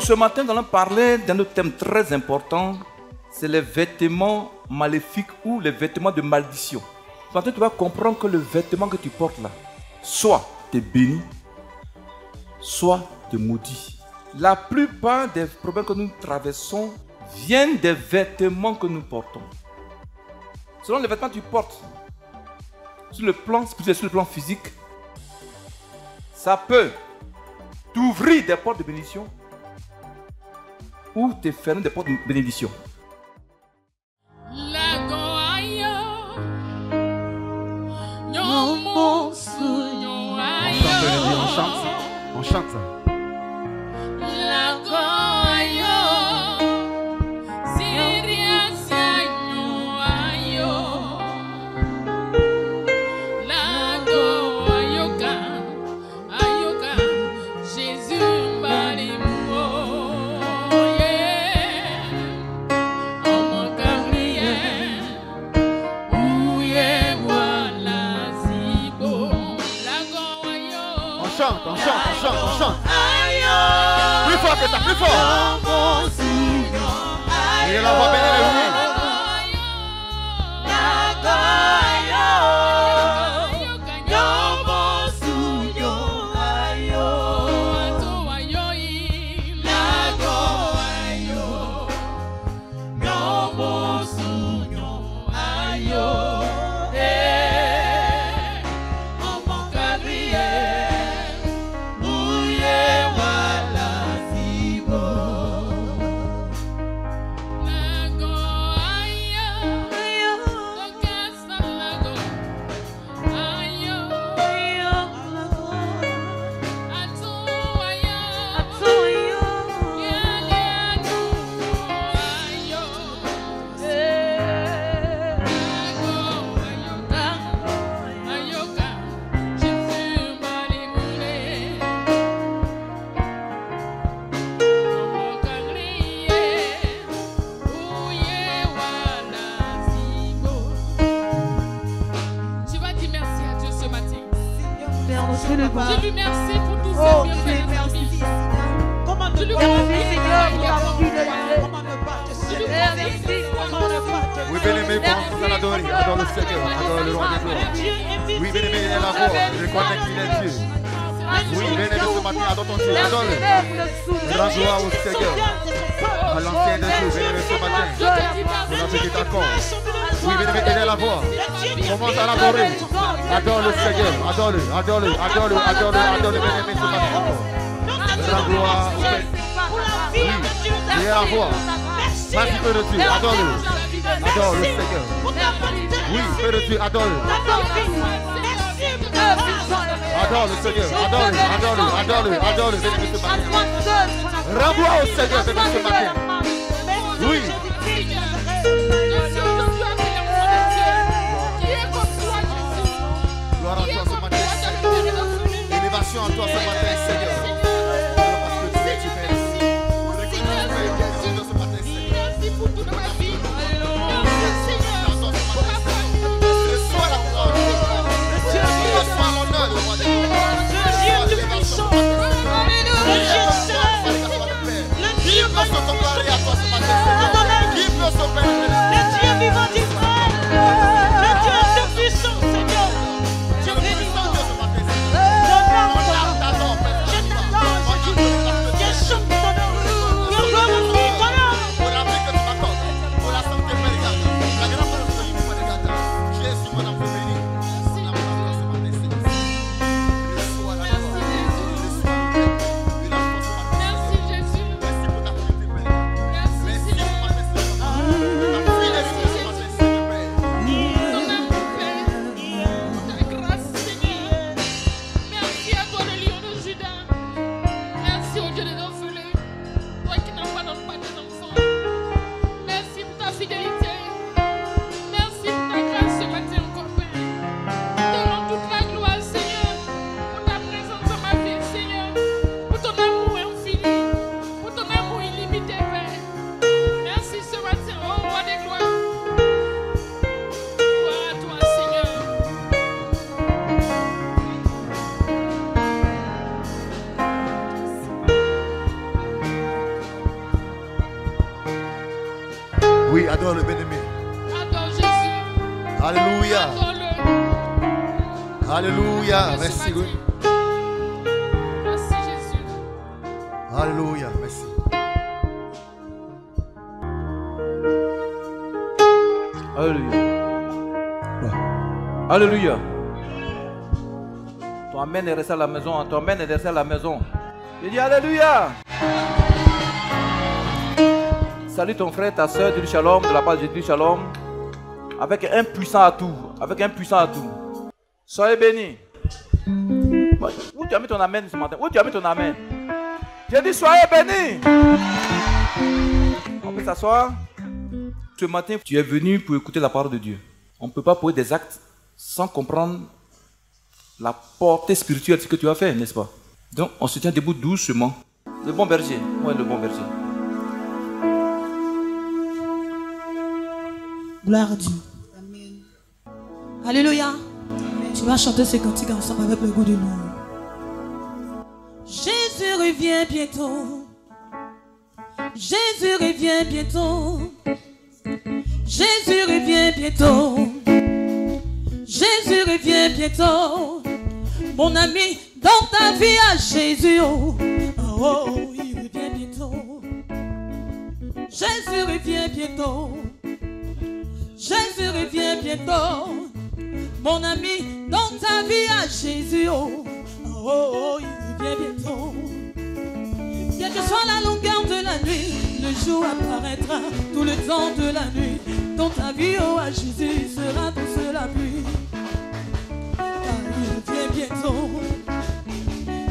ce matin, nous allons parler d'un autre thème très important. C'est les vêtements maléfiques ou les vêtements de malédiction. Ce matin, tu vas comprendre que le vêtement que tu portes là, soit tu es béni, soit tu es maudit. La plupart des problèmes que nous traversons viennent des vêtements que nous portons. Selon les vêtements que tu portes, sur le plan spirituel, sur le plan physique, ça peut t'ouvrir des portes de bénédiction ou te fermer des portes de bénédiction. On chante ça. On chante. Plus fort que ça, plus fort. Et la voix bénie. Je lui remercie pour tous ces bienfaits. Je lui remercie, Seigneur, pour oui, bien-aimé, pour l'adorer. Adore le Seigneur, adore le roi des gloires. Oui, bien-aimé, il est la voix. Reconnais qu'il est Dieu. Oui, bien-aimé, ce matin, adore ton Dieu. Adore-le. Rends gloire au Seigneur. À l'ancien des jours, bien-aimé, ce matin. Pour la petite accord. Oui, bien-aimé, il est la voix. Commence à l'adorer. Adore le Seigneur. Adore-le, adore-le, adore-le, adore-le, adore-le, bien-aimé, ce matin encore. Rends gloire au Seigneur. Oui, il est la voix. Merci, Père de Dieu, adore-le. Adore le Seigneur. Oui, Père de Dieu, adore-le. Adore le Seigneur, adore-le, adore-le, adore-le, adore-le, béni ce matin. Rends-moi au Seigneur, béni ce matin. Oui. Gloire à toi ce matin, Seigneur. Élévation à toi ce matin, Seigneur. Le Dieu puissant, le Dieu comparé à toi ce matin, Seigneur. Oui, adore le bien-aimé. Adore Jésus. Alléluia. Adore-le. Alléluia. Merci. Oui. Merci Jésus. Alléluia. Merci. Alléluia. Alléluia. Ton amen est resté à la maison. Ton amen est resté à la maison. Il dit Alléluia. Salut ton frère, ta soeur, dis shalom, de la part de Dieu, shalom. Avec un puissant atout. Avec un puissant atout. Soyez bénis. Où tu as mis ton amen ce matin? Où tu as mis ton amen? J'ai dit soyez bénis. On peut s'asseoir. Ce matin, tu es venu pour écouter la parole de Dieu. On ne peut pas poser des actes sans comprendre la portée spirituelle de ce que tu as fait, n'est-ce pas? Donc, on se tient debout doucement. Le bon berger. Où est le bon berger? Gloire à Dieu. Amen. Alléluia. Amen. Tu vas chanter ce cantique ensemble avec le goût du nom. Jésus revient bientôt. Jésus revient bientôt. Jésus revient bientôt. Jésus revient bientôt. Mon ami, dans ta vie à Jésus, oh, oh, il revient bientôt. Jésus revient bientôt. Jésus revient bientôt. Mon ami, dans ta vie à Jésus, oh, oh, il revient bientôt. Quelle que soit la longueur de la nuit, le jour apparaîtra tout le temps de la nuit. Dans ta vie, oh, à Jésus sera douce la pluie. Car il revient bientôt.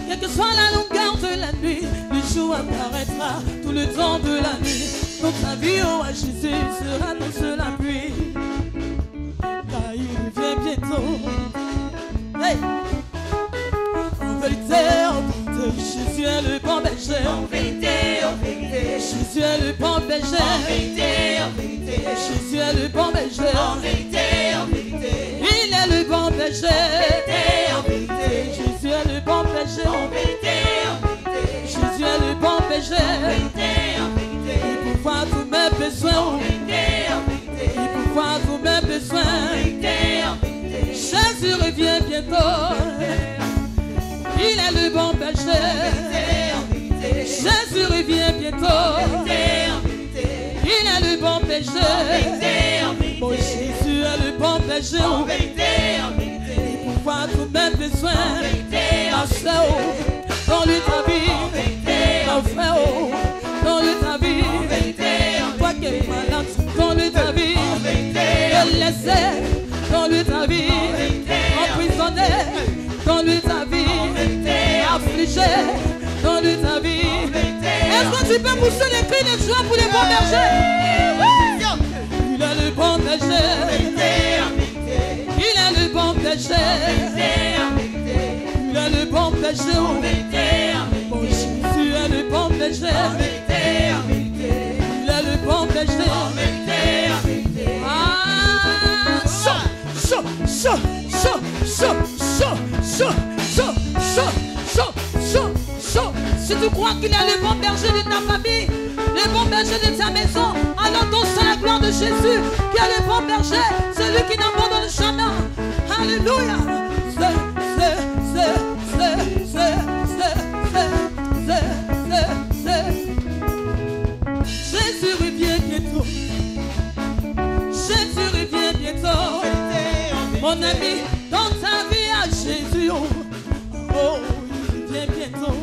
Quelle que soit la longueur de la nuit, le jour apparaîtra tout le temps de la nuit. Dans ta vie, oh, à Jésus sera douce la pluie. Car il revient bientôt. Hey! En vérité, Jésus est le bon berger. En vérité, Jésus est le bon berger. en vérité, Jésus est le bon berger. en vérité, Il est le bon berger. en vérité, Jésus est le bon berger. en vérité, Jésus est le bon berger. en vérité, Il pourvoit tous mes besoins. Il pourvoit tous mes besoins. Jésus revient bientôt. Il est le bon berger. Jésus revient bientôt. Il est le bon berger. Mon Jésus est le bon berger. Il pourvoit tous mes besoins. Ma soeur, dans lui ta vie. Mon frère, dans lui ta vie. Toi qui es malade, dans lui ta vie. Blessé, dans lui ta vie. Emprisonné, dans lui ta vie. Affligé, dans lui ta vie. Est-ce que tu peux pousser les cris de joie pour les bons bergers? Il est le bon berger. Il est le bon berger. Il est le bon berger. Mon Jésus est le bon berger. Il est le bon berger. Ah, si tu crois qu'il est le bon berger de ta famille, le bon berger de ta maison, alors danse à la gloire de Jésus, qui est le bon berger, celui qui n'abandonne jamais. Alléluia. Jésus revient bientôt. Jésus revient bientôt. Mon ami, dans ta vie à Jésus, oh, oh, il revient bientôt.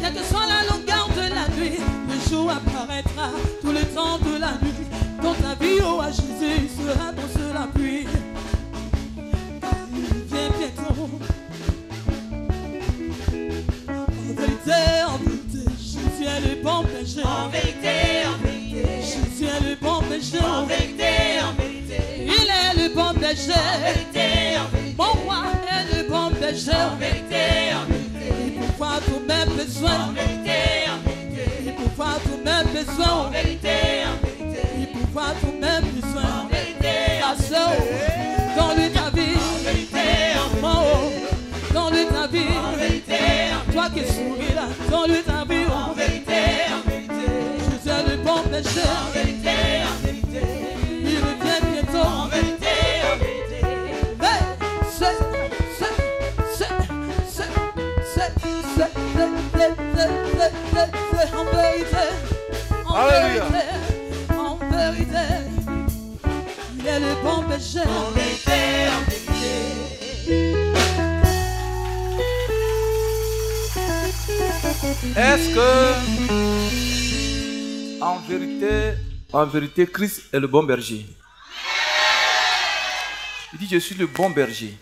Quelle que soit la longueur de la nuit, le jour apparaîtra tout le temps de la nuit. Dans ta vie, oh, à Jésus, il sera dans la pluie. Il revient bientôt. En vérité, Jésus est le bon berger. en vérité, Jésus est le bon berger. en vérité, Il est le bon berger. Mon roi est le bon berger. Il pourvoit tous mes besoins. Il pourvoit tous mes besoins. Il pourvoit tous mes besoins. Ta soeur, dans lui ta vie. Mon haut, dans lui ta vie. Toi qui souris là, dans lui ta vie. Je suis le bon berger. est le bon berger. En vérité, en vérité. Est-ce que, en vérité, Christ est le bon berger? Il dit, je suis le bon berger.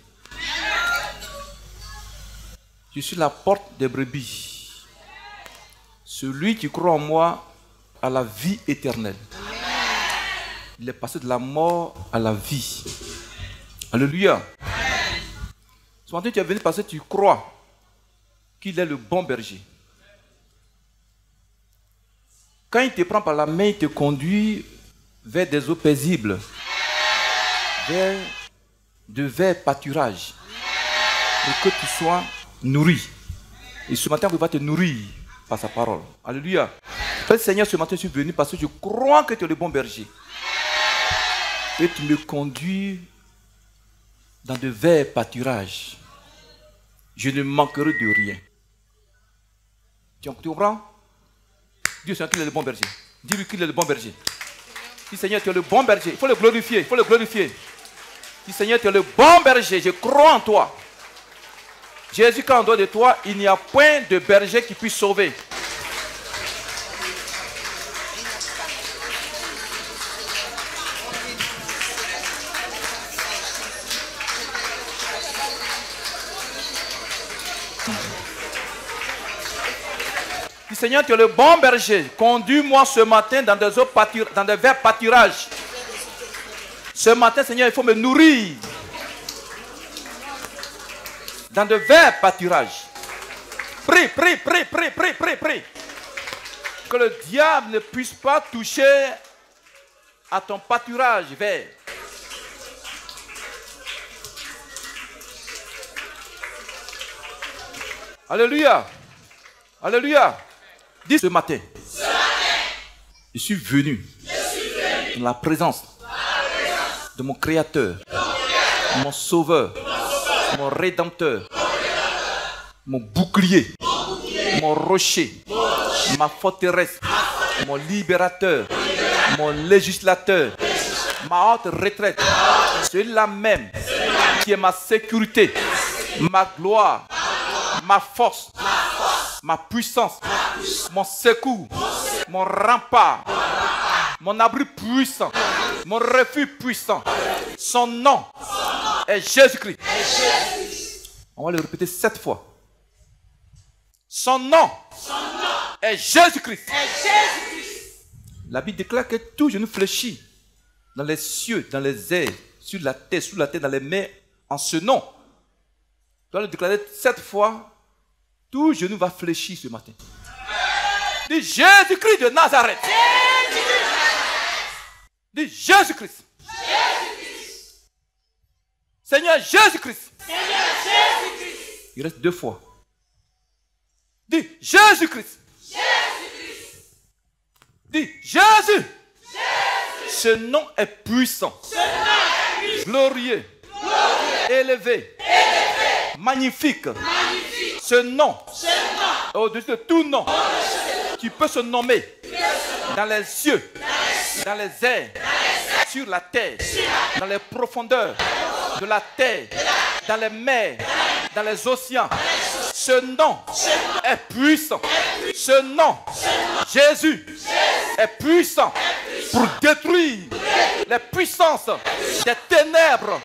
Je suis la porte des brebis. Celui qui croit en moi a la vie éternelle. Il est passé de la mort à la vie. Alléluia. Ce matin, tu es venu parce que tu crois qu'il est le bon berger. Quand il te prend par la main, il te conduit vers des eaux paisibles, vers de verts pâturages, pour que tu sois nourri. Et ce matin, il va te nourrir par sa parole. Alléluia. Seigneur, ce matin, je suis venu parce que je crois que tu es le bon berger. Et tu me conduis dans de verts pâturages. Je ne manquerai de rien. Tu comprends? Dieu Seigneur qu'il est le bon berger. Dis-lui qu'il est le bon berger. Dis Seigneur, tu es le bon berger. Il faut le glorifier. Il faut le glorifier. Dis Seigneur, tu es le bon berger. Je crois en toi. Jésus, quand on doit de toi, il n'y a point de berger qui puisse sauver. Seigneur, tu es le bon berger. Conduis-moi ce matin dans des eaux dans des verts pâturages. Ce matin, Seigneur, il faut me nourrir dans de verts pâturages. Prie, prie, prie, prie, prie, prie, prie. Que le diable ne puisse pas toucher à ton pâturage vert. Alléluia. Alléluia. Dis ce matin, je suis venu dans la présence de mon Créateur, mon Sauveur, mon Rédempteur, mon bouclier, mon rocher, ma forteresse, mon libérateur, mon législateur, ma haute retraite, celui-là même qui est ma sécurité, ma gloire, ma force, ma puissance, mon secours, mon rempart, mon abri puissant, mon refuge puissant. Son nom est Jésus-Christ. On va le répéter 7 fois. Son nom est Jésus-Christ. La Bible déclare que tout genou fléchit dans les cieux, dans les airs, sur la terre, sous la terre, dans les mers, en ce nom. Tu dois le déclarer 7 fois. Tout genou va fléchir ce matin. Dis Jésus-Christ de Nazareth. Dis Jésus-Christ. Seigneur Jésus-Christ. Il reste 2 fois. Dis Jésus-Christ. Dis Jésus. Ce nom est puissant. Glorieux. Élevé. Magnifique. Ce nom, au-dessus de tout nom, qui peut se nommer dans les cieux, dans les airs, sur la terre, dans les profondeurs de la terre, dans les mers, dans les océans. Ce nom est puissant. Ce nom, Jésus, est puissant pour détruire les puissances des ténèbres.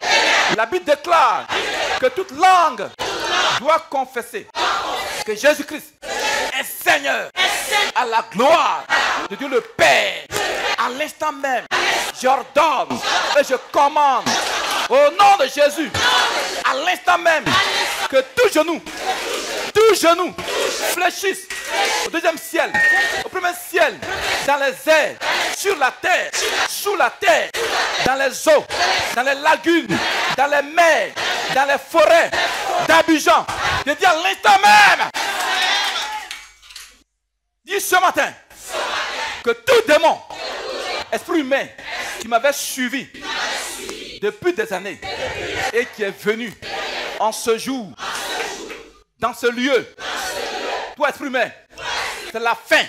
La Bible déclare que toute langue doit confesser que Jésus-Christ est Seigneur à la gloire de Dieu le Père. À l'instant même, j'ordonne et je commande au nom de Jésus, à l'instant même, que tout genou fléchisse au deuxième ciel, au premier ciel, dans les airs, sur la terre, sous la terre, dans les eaux, dans les lagunes, dans les mers, dans les forêts d'Abidjan. Je dis à l'instant même, dis ce matin, que tout démon, esprit humain, qui m'avait suivi depuis des années et qui est venu en ce jour, dans ce lieu, toi esprit humain, c'est la fin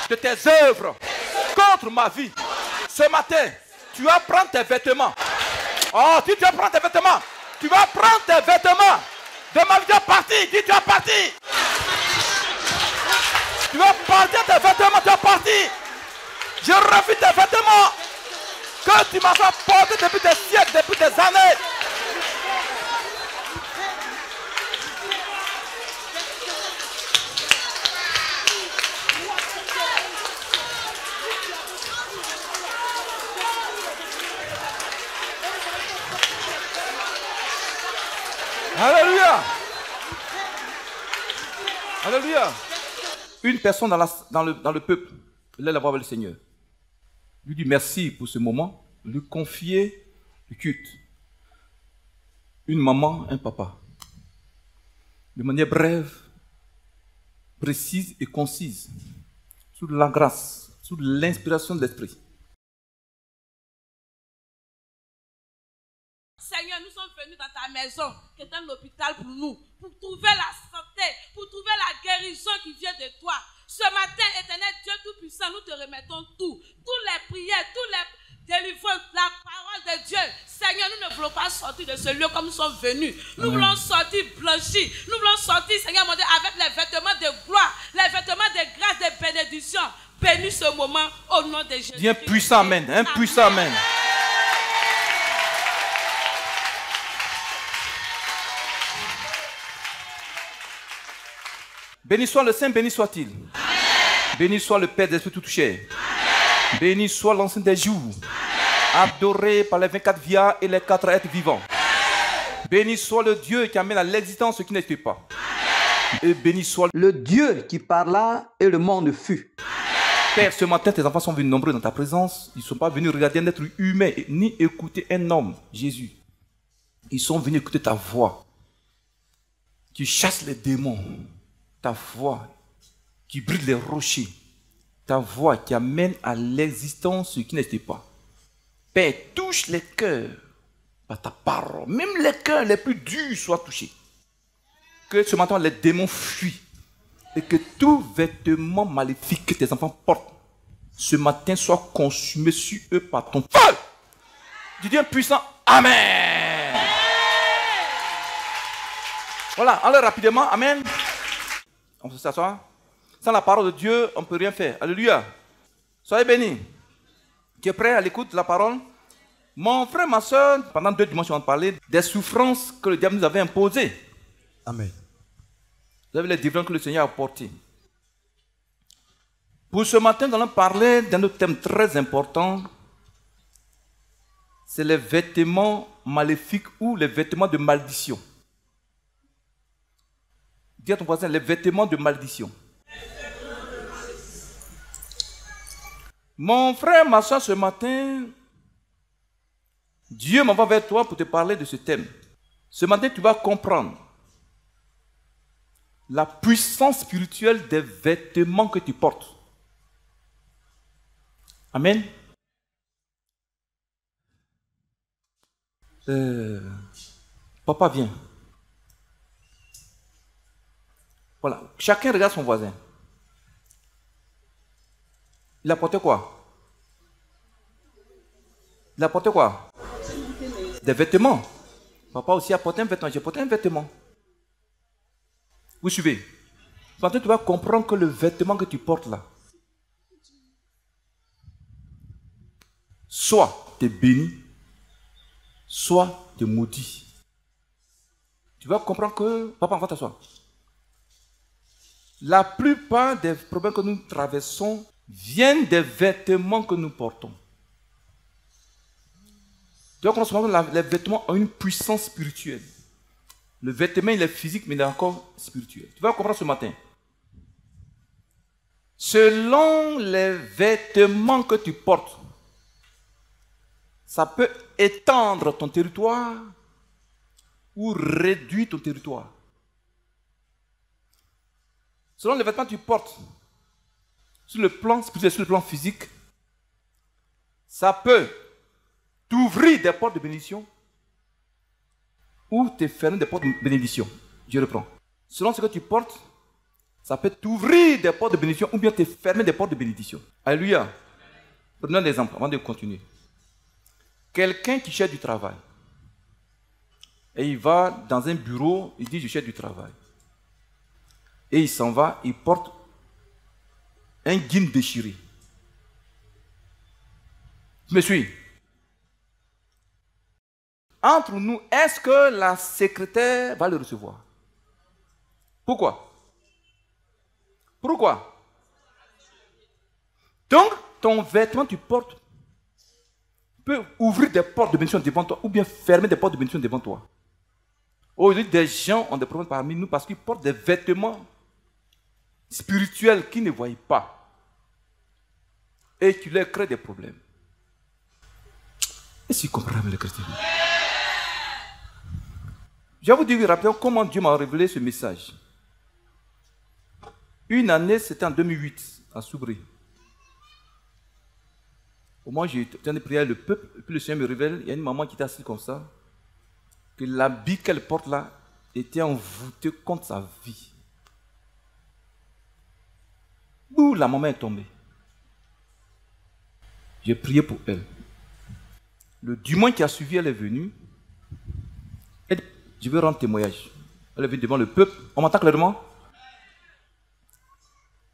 de tes œuvres contre ma vie. Ce matin, tu vas prendre tes vêtements Oh, dis tu vas prendre tes vêtements. Tu vas prendre tes vêtements. De ma vie, tu vas partir. Dis tu vas partir. Tu vas partir tes vêtements, tu vas partir. Je refuse tes vêtements que tu m'as fait porter depuis des siècles, depuis des années. Alléluia. Alléluia. Une personne dans le peuple, il allait voir le Seigneur. Lui dit merci pour ce moment, lui confier le culte. Une maman, un papa. De manière brève, précise et concise, sous la grâce, sous l'inspiration de l'Esprit. Seigneur, nous sommes venus dans ta maison, qui est un hôpital pour nous, pour trouver la santé, pour trouver la guérison qui vient de toi. Ce matin, éternel Dieu Tout-Puissant, nous te remettons tout. Toutes les prières, tous les délivrances, la parole de Dieu. Seigneur, nous ne voulons pas sortir de ce lieu comme nous sommes venus. Nous voulons sortir blanchis. Nous voulons sortir, Seigneur mon Dieu, avec les vêtements de gloire, les vêtements de grâce, de bénédiction. Bénis ce moment au nom de Jésus. Dis un puissant amen. Un puissant amen. Béni soit le Saint, béni soit-il. Béni soit le Père des esprits tout touchés. Béni soit l'ancien des jours. Adoré par les 24 vias et les 4 êtres vivants. Béni soit le Dieu qui amène à l'existence ce qui n'existe pas. Et béni soit le Dieu qui parla et le monde fut. Père, ce matin, tes enfants sont venus nombreux dans ta présence. Ils ne sont pas venus regarder un être humain ni écouter un homme, Jésus. Ils sont venus écouter ta voix qui chasse les démons. Ta voix qui brille les rochers. Ta voix qui amène à l'existence ce qui n'existe pas. Père, touche les cœurs par ta parole. Même les cœurs les plus durs soient touchés. Que ce matin, les démons fuient. Et que tout vêtement maléfique que tes enfants portent, ce matin, soit consumé sur eux par ton feu. Du Dieu puissant. Amen. Voilà, allez rapidement. Amen. On peut s'asseoir. Sans la parole de Dieu, on ne peut rien faire. Alléluia. Soyez bénis. Tu es prêt à l'écoute de la parole? Mon frère, ma soeur, pendant 2 dimanches, on va parler des souffrances que le diable nous avait imposées. Amen. Vous avez les délivrances que le Seigneur a apportées. Pour ce matin, nous allons parler d'un autre thème très important. C'est les vêtements maléfiques ou les vêtements de malédiction. Dis à ton voisin, les vêtements de malédiction. Mon frère, ma soeur, ce matin, Dieu m'envoie vers toi pour te parler de ce thème. Ce matin, tu vas comprendre la puissance spirituelle des vêtements que tu portes. Amen. Papa, viens. Voilà. Chacun regarde son voisin. Il a porté quoi? Il a porté quoi? Des vêtements. Papa aussi a porté un vêtement. J'ai porté un vêtement. Vous suivez? Maintenant, tu vas comprendre que le vêtement que tu portes là, soit tu es béni, soit tu es maudit. Tu vas comprendre que... Papa, on va t'asseoir. La plupart des problèmes que nous traversons viennent des vêtements que nous portons. Tu vas comprendre que les vêtements ont une puissance spirituelle. Le vêtement, il est physique, mais il est encore spirituel. Tu vas comprendre ce matin. Selon les vêtements que tu portes, ça peut étendre ton territoire ou réduire ton territoire. Selon les vêtements que tu portes, sur le plan spirituel, sur le plan physique, ça peut t'ouvrir des portes de bénédiction ou te fermer des portes de bénédiction. Je reprends. Selon ce que tu portes, ça peut t'ouvrir des portes de bénédiction ou bien te fermer des portes de bénédiction. Alléluia. Prenons un exemple avant de continuer. Quelqu'un qui cherche du travail. Et il va dans un bureau, il dit je cherche du travail. Et il s'en va, il porte un jean déchiré. Tu me suis? Entre nous, est-ce que la secrétaire va le recevoir? Pourquoi? Pourquoi? Donc, ton vêtement tu portes peut ouvrir des portes de bénédiction devant toi ou bien fermer des portes de bénédiction devant toi. Aujourd'hui, des gens ont des problèmes parmi nous parce qu'ils portent des vêtements spirituels qu'ils ne voient pas. Et tu leur crées des problèmes. Est-ce que tu comprends les chrétiens? Je vais vous dire rapidement comment Dieu m'a révélé ce message. Une année, c'était en 2008, à Soubri. Au moment où j'étais en prière le peuple, et puis le Seigneur me révèle, il y a une maman qui était assise comme ça, que l'habit qu'elle porte là était envoûté contre sa vie. Où la maman est tombée. J'ai prié pour elle. Le dimanche qui a suivi, elle est venue. Elle dit, je veux rendre témoignage. Elle est venue devant le peuple. On m'entend clairement?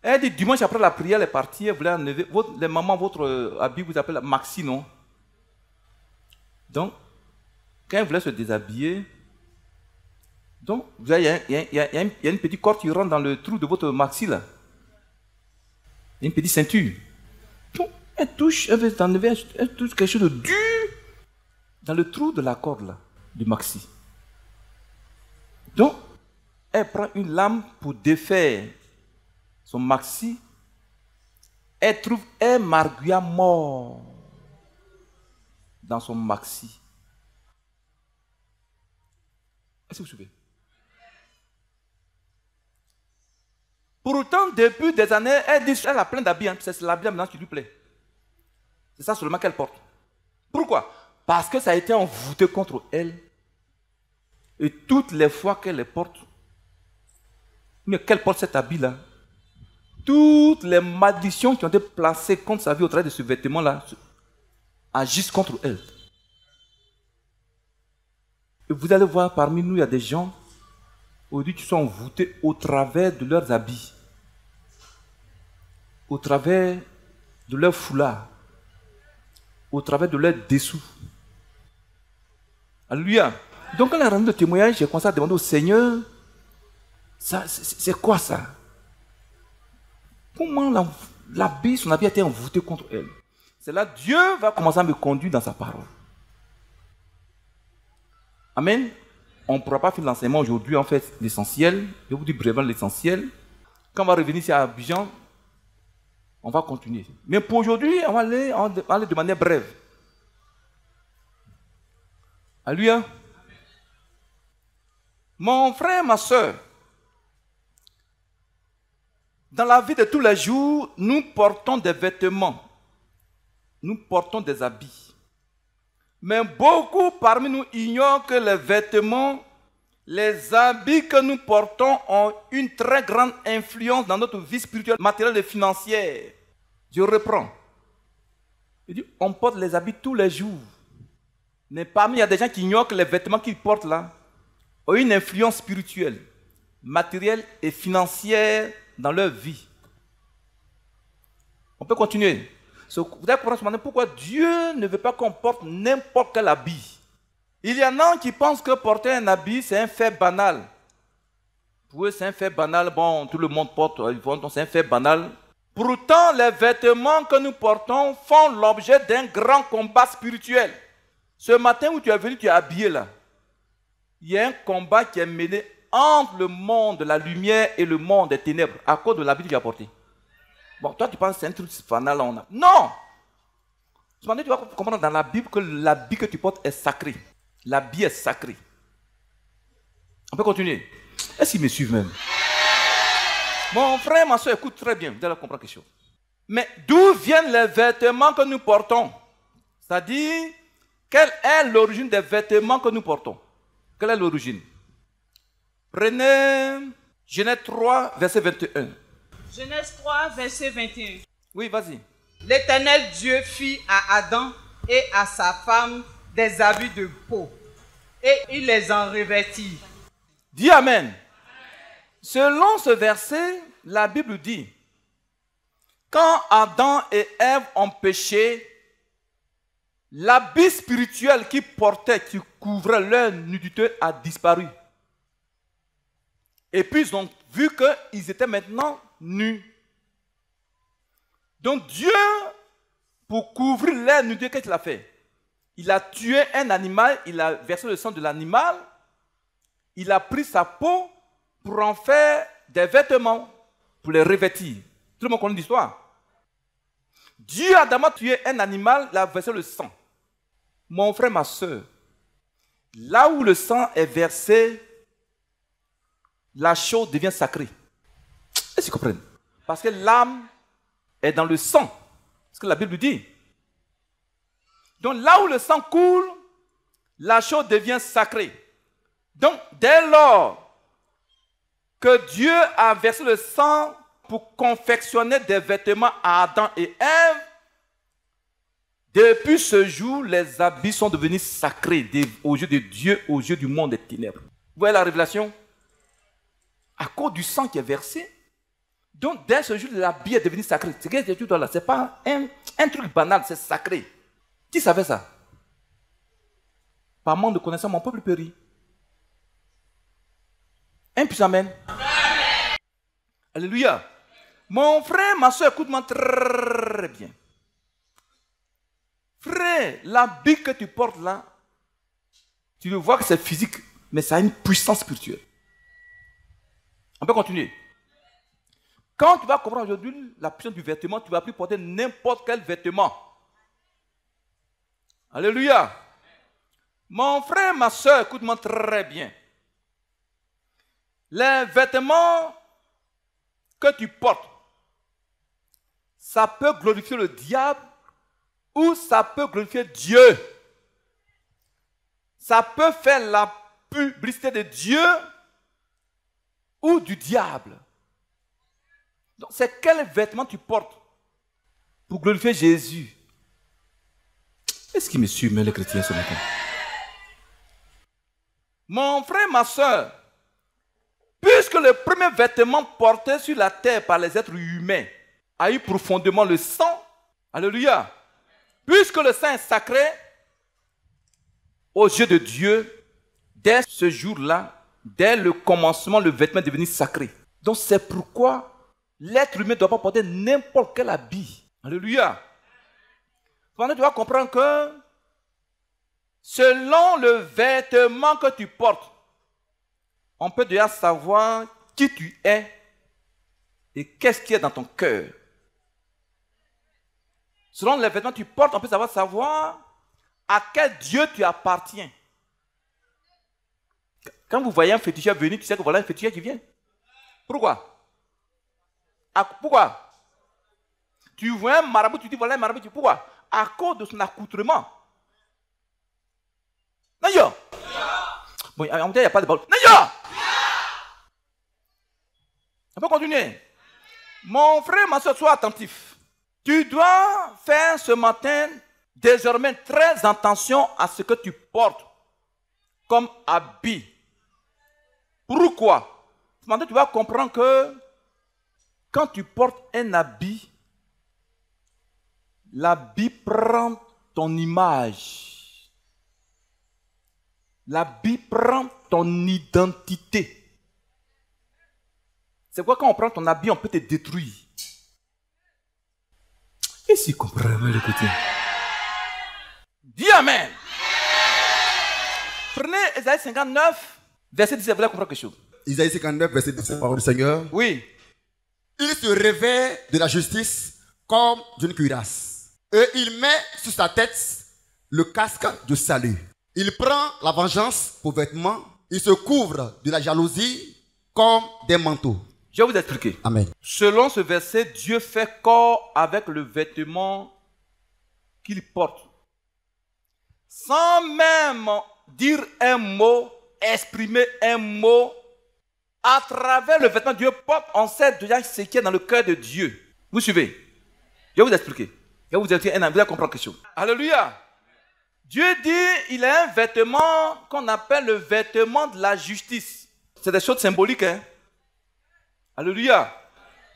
Elle dit, dimanche après la prière, elle est partie, elle voulait enlever, les mamans, votre habit vous appelle maxi, non? Donc, quand elle voulait se déshabiller, donc, il y a une petite corde qui rentre dans le trou de votre maxi, là. Il y a une petite ceinture. Donc, elle touche, elle veut enlever, elle touche quelque chose de dur dans le trou de la corde, là, du maxi. Donc, elle prend une lame pour défaire son maxi, elle trouve un marguillat mort dans son maxi. Est-ce que vous suivez? Pour autant, depuis des années, elle dit qu'elle a plein d'habits, hein, c'est l'habit maintenant qui lui plaît. C'est ça seulement qu'elle porte. Pourquoi? Parce que ça a été envoûté contre elle. Et toutes les fois qu'elle les porte, mais qu'elle porte cet habit-là, toutes les malédictions qui ont été placées contre sa vie au travers de ce vêtement-là agissent contre elle. Et vous allez voir, parmi nous, il y a des gens aujourd'hui qui sont envoûtés au travers de leurs habits, au travers de leurs foulards, au travers de leurs dessous. Alléluia. Donc, quand elle a rendu le témoignage, j'ai commencé à demander au Seigneur, c'est quoi ça? Comment son habit a été envoûté contre elle? C'est là que Dieu va commencer à me conduire dans sa parole. Amen. On ne pourra pas faire l'enseignement aujourd'hui, en fait, l'essentiel. Je vous dis brièvement l'essentiel. Quand on va revenir ici à Abidjan, on va continuer. Mais pour aujourd'hui, on va aller de manière brève. Alléluia. Mon frère, ma soeur, dans la vie de tous les jours, nous portons des vêtements. Nous portons des habits. Mais beaucoup parmi nous ignorent que les vêtements, les habits que nous portons ont une très grande influence dans notre vie spirituelle, matérielle et financière. Je reprends. Je dis, on porte les habits tous les jours. Mais parmi, il y a des gens qui ignorent que les vêtements qu'ils portent là ont une influence spirituelle, matérielle et financière dans leur vie. On peut continuer. Vous allez comprendre pourquoi Dieu ne veut pas qu'on porte n'importe quel habit. Il y en a qui pensent que porter un habit, c'est un fait banal. Pour eux, c'est un fait banal. Bon, tout le monde porte, c'est un fait banal. Pourtant, les vêtements que nous portons font l'objet d'un grand combat spirituel. Ce matin où tu es venu, tu es habillé là. Il y a un combat qui est mené entre le monde de la lumière et le monde des ténèbres à cause de l'habit que tu as porté. Bon, toi tu penses que c'est un truc banal. Non! Ce matin tu vas comprendre dans la Bible que l'habit que tu portes est sacré. L'habit est sacré. On peut continuer. Est-ce qu'ils me suivent même? Mon frère, ma soeur, écoute très bien, vous allez comprendre quelque chose. Mais d'où viennent les vêtements que nous portons? C'est-à-dire, quelle est l'origine des vêtements que nous portons? Quelle est l'origine? Prenez Genèse 3, verset 21. Genèse 3, verset 21. Oui, vas-y. L'Éternel Dieu fit à Adam et à sa femme des habits de peau et il les en revêtit. Dis Amen. Selon ce verset, la Bible dit, quand Adam et Ève ont péché, l'habit spirituel qui portait, qui couvrait leur nudité a disparu. Et puis ils ont vu qu'ils étaient maintenant nus. Donc Dieu, pour couvrir leur nudité, qu'est-ce qu'il a fait? Il a tué un animal, il a versé le sang de l'animal, il a pris sa peau pour en faire des vêtements, pour les revêtir. Tout le monde connaît l'histoire. Dieu a d'abord tué un animal, il a versé le sang. Mon frère, ma soeur, là où le sang est versé, la chose devient sacrée. Est-ce que vous comprenez? Parce que l'âme est dans le sang. C'est ce que la Bible dit. Donc là où le sang coule, la chose devient sacrée. Donc dès lors que Dieu a versé le sang pour confectionner des vêtements à Adam et Ève, depuis ce jour, les habits sont devenus sacrés aux yeux de Dieu, aux yeux du monde des ténèbres. Vous voyez la révélation? À cause du sang qui est versé, donc dès ce jour, l'habit est devenu sacré. Ce n'est pas un truc banal, c'est sacré. Qui savait ça? Par manque de connaissance, mon peuple périt. Un puissant amen. Alléluia. Mon frère, ma soeur, écoute-moi très bien. Frère, l'habit que tu portes là, tu vois que c'est physique, mais ça a une puissance spirituelle. On peut continuer. Quand tu vas comprendre aujourd'hui la puissance du vêtement, tu ne vas plus porter n'importe quel vêtement. Alléluia. Mon frère, ma soeur, écoute-moi très bien. Les vêtements que tu portes, ça peut glorifier le diable ou ça peut glorifier Dieu. Ça peut faire la publicité de Dieu ou du diable. Donc, c'est quel vêtement tu portes pour glorifier Jésus? Est-ce qu'il me suit, mais les chrétiens ce matin? Mon frère, ma soeur, puisque le premier vêtement porté sur la terre par les êtres humains a eu profondément le sang, alléluia, puisque le sang est sacré aux yeux de Dieu, dès ce jour-là, dès le commencement, le vêtement est devenu sacré. Donc c'est pourquoi l'être humain ne doit pas porter n'importe quel habit. Alléluia. Tu dois comprendre que selon le vêtement que tu portes, on peut déjà savoir qui tu es et qu'est-ce qui est dans ton cœur. Selon les vêtements que tu portes, on peut savoir à quel Dieu tu appartiens. Quand vous voyez un féticheur venir, tu sais que voilà un féticheur qui vient. Pourquoi? Pourquoi? Tu vois un marabout, tu dis voilà un marabout. Pourquoi? À cause de son accoutrement. Naïa! Bon, en même temps, il n'y a pas de balle. Naïa! On peut continuer. Mon frère, ma soeur, sois attentif. Tu dois faire ce matin, désormais, très attention à ce que tu portes comme habit. Pourquoi? Ce matin, tu vas comprendre que quand tu portes un habit, l'habit prend ton image. L'habit prend ton identité. C'est quoi quand on prend ton habit, on peut te détruire. Et si vous comprenez le côté? Dis Amen. Prenez Isaïe 59, verset 17, vous allez comprendre quelque chose. Isaïe 59, verset 17, parole du Seigneur. Oui. Il se revêt de la justice comme d'une cuirasse. Et il met sur sa tête le casque de salut. Il prend la vengeance pour vêtement. Il se couvre de la jalousie comme des manteaux. Je vais vous expliquer. Amen. Selon ce verset, Dieu fait corps avec le vêtement qu'il porte. Sans même dire un mot, exprimer un mot, à travers le vêtement que Dieu porte, on sait déjà ce qui est dans le cœur de Dieu. Vous suivez? Je vais vous expliquer. Je vais vous expliquer, vous allez comprendre quelque chose. Alléluia. Dieu dit, il a un vêtement qu'on appelle le vêtement de la justice. C'est des choses symboliques. Hein? Alléluia.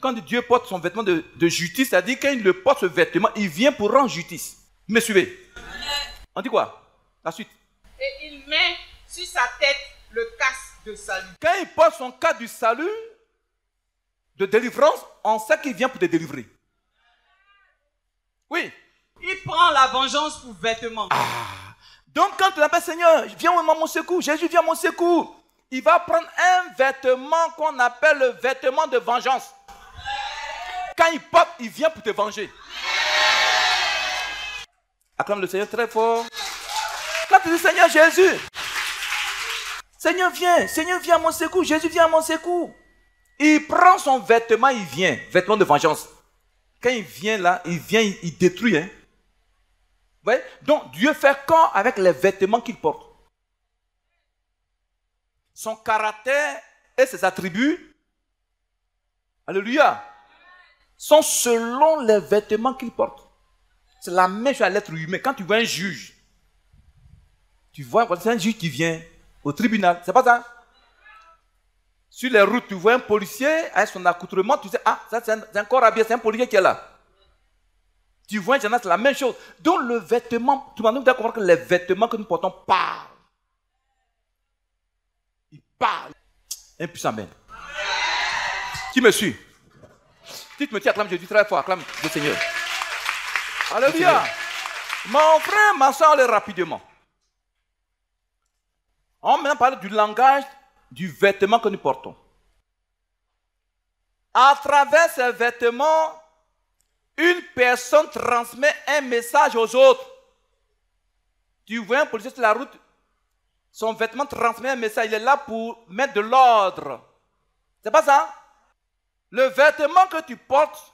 Quand Dieu porte son vêtement de justice, ça dit qu'il le porte ce vêtement, il vient pour rendre justice. Vous me suivez? On dit quoi? La suite. Et il met sur sa tête le casque de salut. Quand il porte son casque du salut, de délivrance, on sait qu'il vient pour te délivrer. Oui. Il prend la vengeance pour vêtement. Donc quand tu l'appelles Seigneur, viens à mon secours, Jésus vient à mon secours, il va prendre un vêtement qu'on appelle le vêtement de vengeance. Quand il porte, il vient pour te venger. Acclame le Seigneur très fort. Quand tu dis Seigneur Jésus, Seigneur viens à mon secours, Jésus vient à mon secours. Il prend son vêtement, il vient, vêtement de vengeance. Quand il vient là, il détruit. Hein. Vous voyez? Donc Dieu fait corps avec les vêtements qu'il porte. Son caractère et ses attributs, alléluia, sont selon les vêtements qu'il porte. C'est la même chose à l'être humain. Quand tu vois un juge, tu vois c'est un juge qui vient au tribunal, c'est pas ça? Sur les routes, tu vois un policier avec son accoutrement, tu sais, ah, ça c'est un corps habillé, c'est un policier qui est là. Tu vois un gendarme, c'est la même chose. Donc le vêtement, tu m'as dit comprendre que les vêtements que nous portons parlent. Ils parlent. Un puissant amen. Qui me suit? Si tu me dis acclame Jésus très fort, acclame le Seigneur. Alléluia. Mon frère, ma soeur, allez rapidement. On va maintenant parler du langage du vêtement que nous portons. À travers ces vêtements, une personne transmet un message aux autres. Tu vois un policier sur la route, son vêtement transmet un message. Il est là pour mettre de l'ordre. C'est pas ça? Le vêtement que tu portes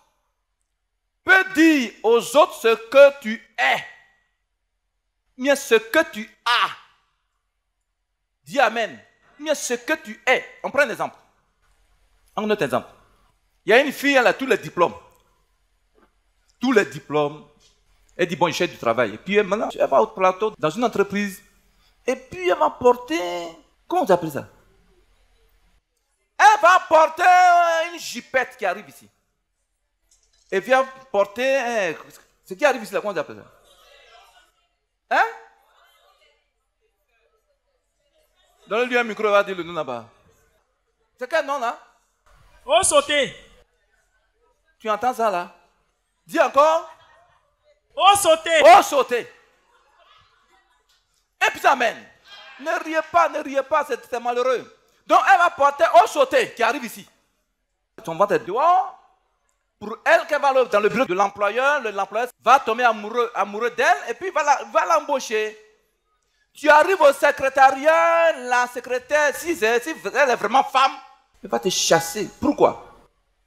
peut dire aux autres ce que tu es. Mais ce que tu as. Dis Amen. Mais ce que tu es. On prend un exemple. Un autre exemple. Il y a une fille, elle a tous les diplômes. Tous les diplômes. Elle dit, bon, je cherche du travail. Et puis maintenant, elle va au plateau dans une entreprise. Et puis elle va porter, comment vous appelez ça? Elle va porter une jupette qui arrive ici. Et puis elle va porter, ce qui arrive ici, là, comment vous appelez ça? Hein? Donne-lui un micro, elle va dire le nom là-bas. C'est quel nom là? Oh, sauter. Tu entends ça là? Dis encore. Oh, sauter. Oh, sauter. Et puis amen. Ne riez pas, c'est malheureux. Donc elle va porter au sauter qui arrive ici. Son ventre est dehors. Pour elle, qu'elle va dans le bureau de l'employeur va tomber amoureux d'elle et puis va l'embaucher. Tu arrives au secrétariat, la secrétaire, si elle est vraiment femme, elle va te chasser. Pourquoi?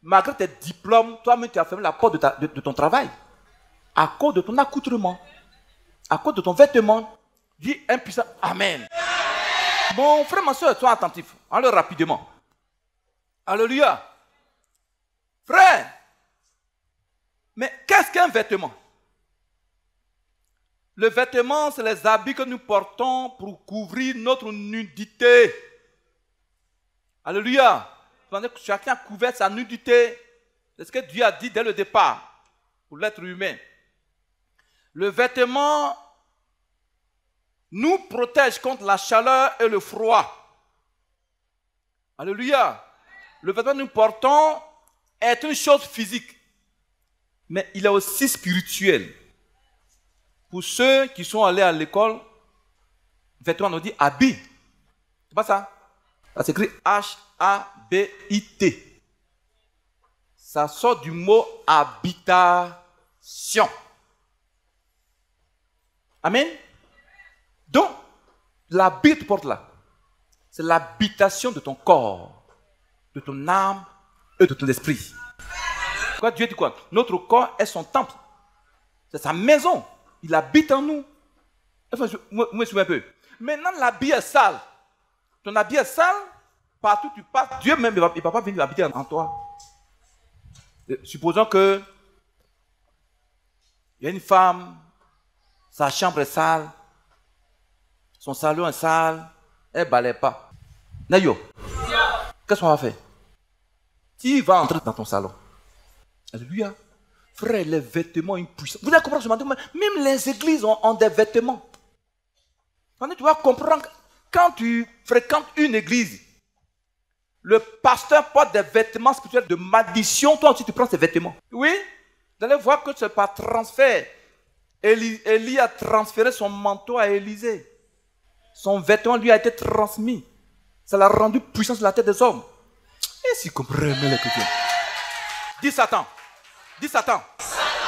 Malgré tes diplômes, toi-même tu as fermé la porte de ton travail. À cause de ton accoutrement. À cause de ton vêtement. Dis un puissant Amen. Mon frère, ma soeur, sois attentif. Allez rapidement. Alléluia. Frère, mais qu'est-ce qu'un vêtement? Le vêtement, c'est les habits que nous portons pour couvrir notre nudité. Alléluia. Chacun a couvert sa nudité. C'est ce que Dieu a dit dès le départ pour l'être humain. Le vêtement nous protège contre la chaleur et le froid. Alléluia. Le vêtement que nous portons est une chose physique, mais il est aussi spirituel. Pour ceux qui sont allés à l'école, vêtement, on dit habit. C'est pas ça? Ça s'écrit H-A-B-I-T. Ça sort du mot habitation. Amen. Donc, l'habit que tu portes là, c'est l'habitation de ton corps, de ton âme et de ton esprit. Quoi, Dieu dit quoi? Notre corps est son temple. C'est sa maison. Il habite en nous. Enfin, moi, je suis un peu. Maintenant, l'habit est sale. Ton habit est sale, partout tu passes, Dieu même il ne va pas venir habiter en toi. Supposons que il y a une femme, sa chambre est sale, Son salon est sale, elle ne balaye pas. Nayo, qu'est-ce qu'on va faire? Tu vas entrer dans ton salon. Alléluia. Frère, les vêtements ont une puissance. Vous allez comprendre ce matin, même les églises ont des vêtements. Tu vas comprendre, quand tu fréquentes une église, le pasteur porte des vêtements spirituels de malédiction, toi aussi tu prends ces vêtements. Oui, vous allez voir que c'est par transfert. Élie a transféré son manteau à Élisée. Son vêtement lui a été transmis. Ça l'a rendu puissant sur la tête des hommes. Et si vous comprenez les chrétiens. Dis Satan. Dis Satan.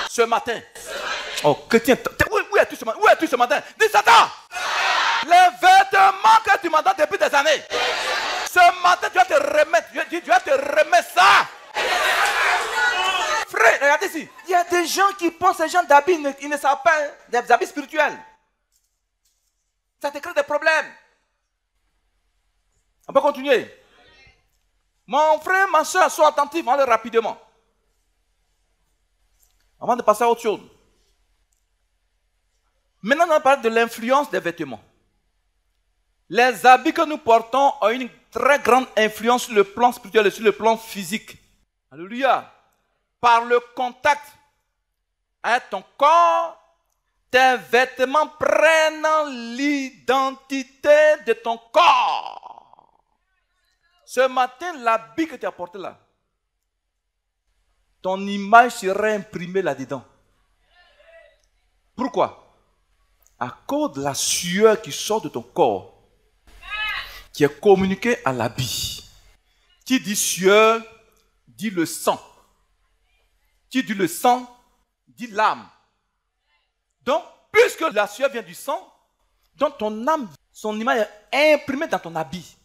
Ce matin. Oh, chrétien, où es-tu ce matin? Où es-tu ce matin? Dis Satan. Les vêtements que tu m'as donné depuis des années. Ce matin, tu vas te remettre. Tu vas te remettre ça. Frère, regardez ici. Il y a des gens qui pensent ces gens d'habits, ils ne savent pas des habits spirituels. Ça te crée des problèmes. On peut continuer. Mon frère, ma soeur, sois attentifs, allez rapidement. Avant de passer à autre chose. Maintenant, on va parler de l'influence des vêtements. Les habits que nous portons ont une très grande influence sur le plan spirituel et sur le plan physique. Alléluia. Par le contact avec ton corps, tes vêtements prennent l'identité de ton corps. Ce matin, l'habit que tu as porté là, ton image sera imprimée là-dedans. Pourquoi? À cause de la sueur qui sort de ton corps, qui est communiquée à l'habit. Qui dit sueur, dit le sang. Qui dit le sang, dit l'âme. Donc, puisque la sueur vient du sang, donc ton âme, son image est imprimée dans ton habit.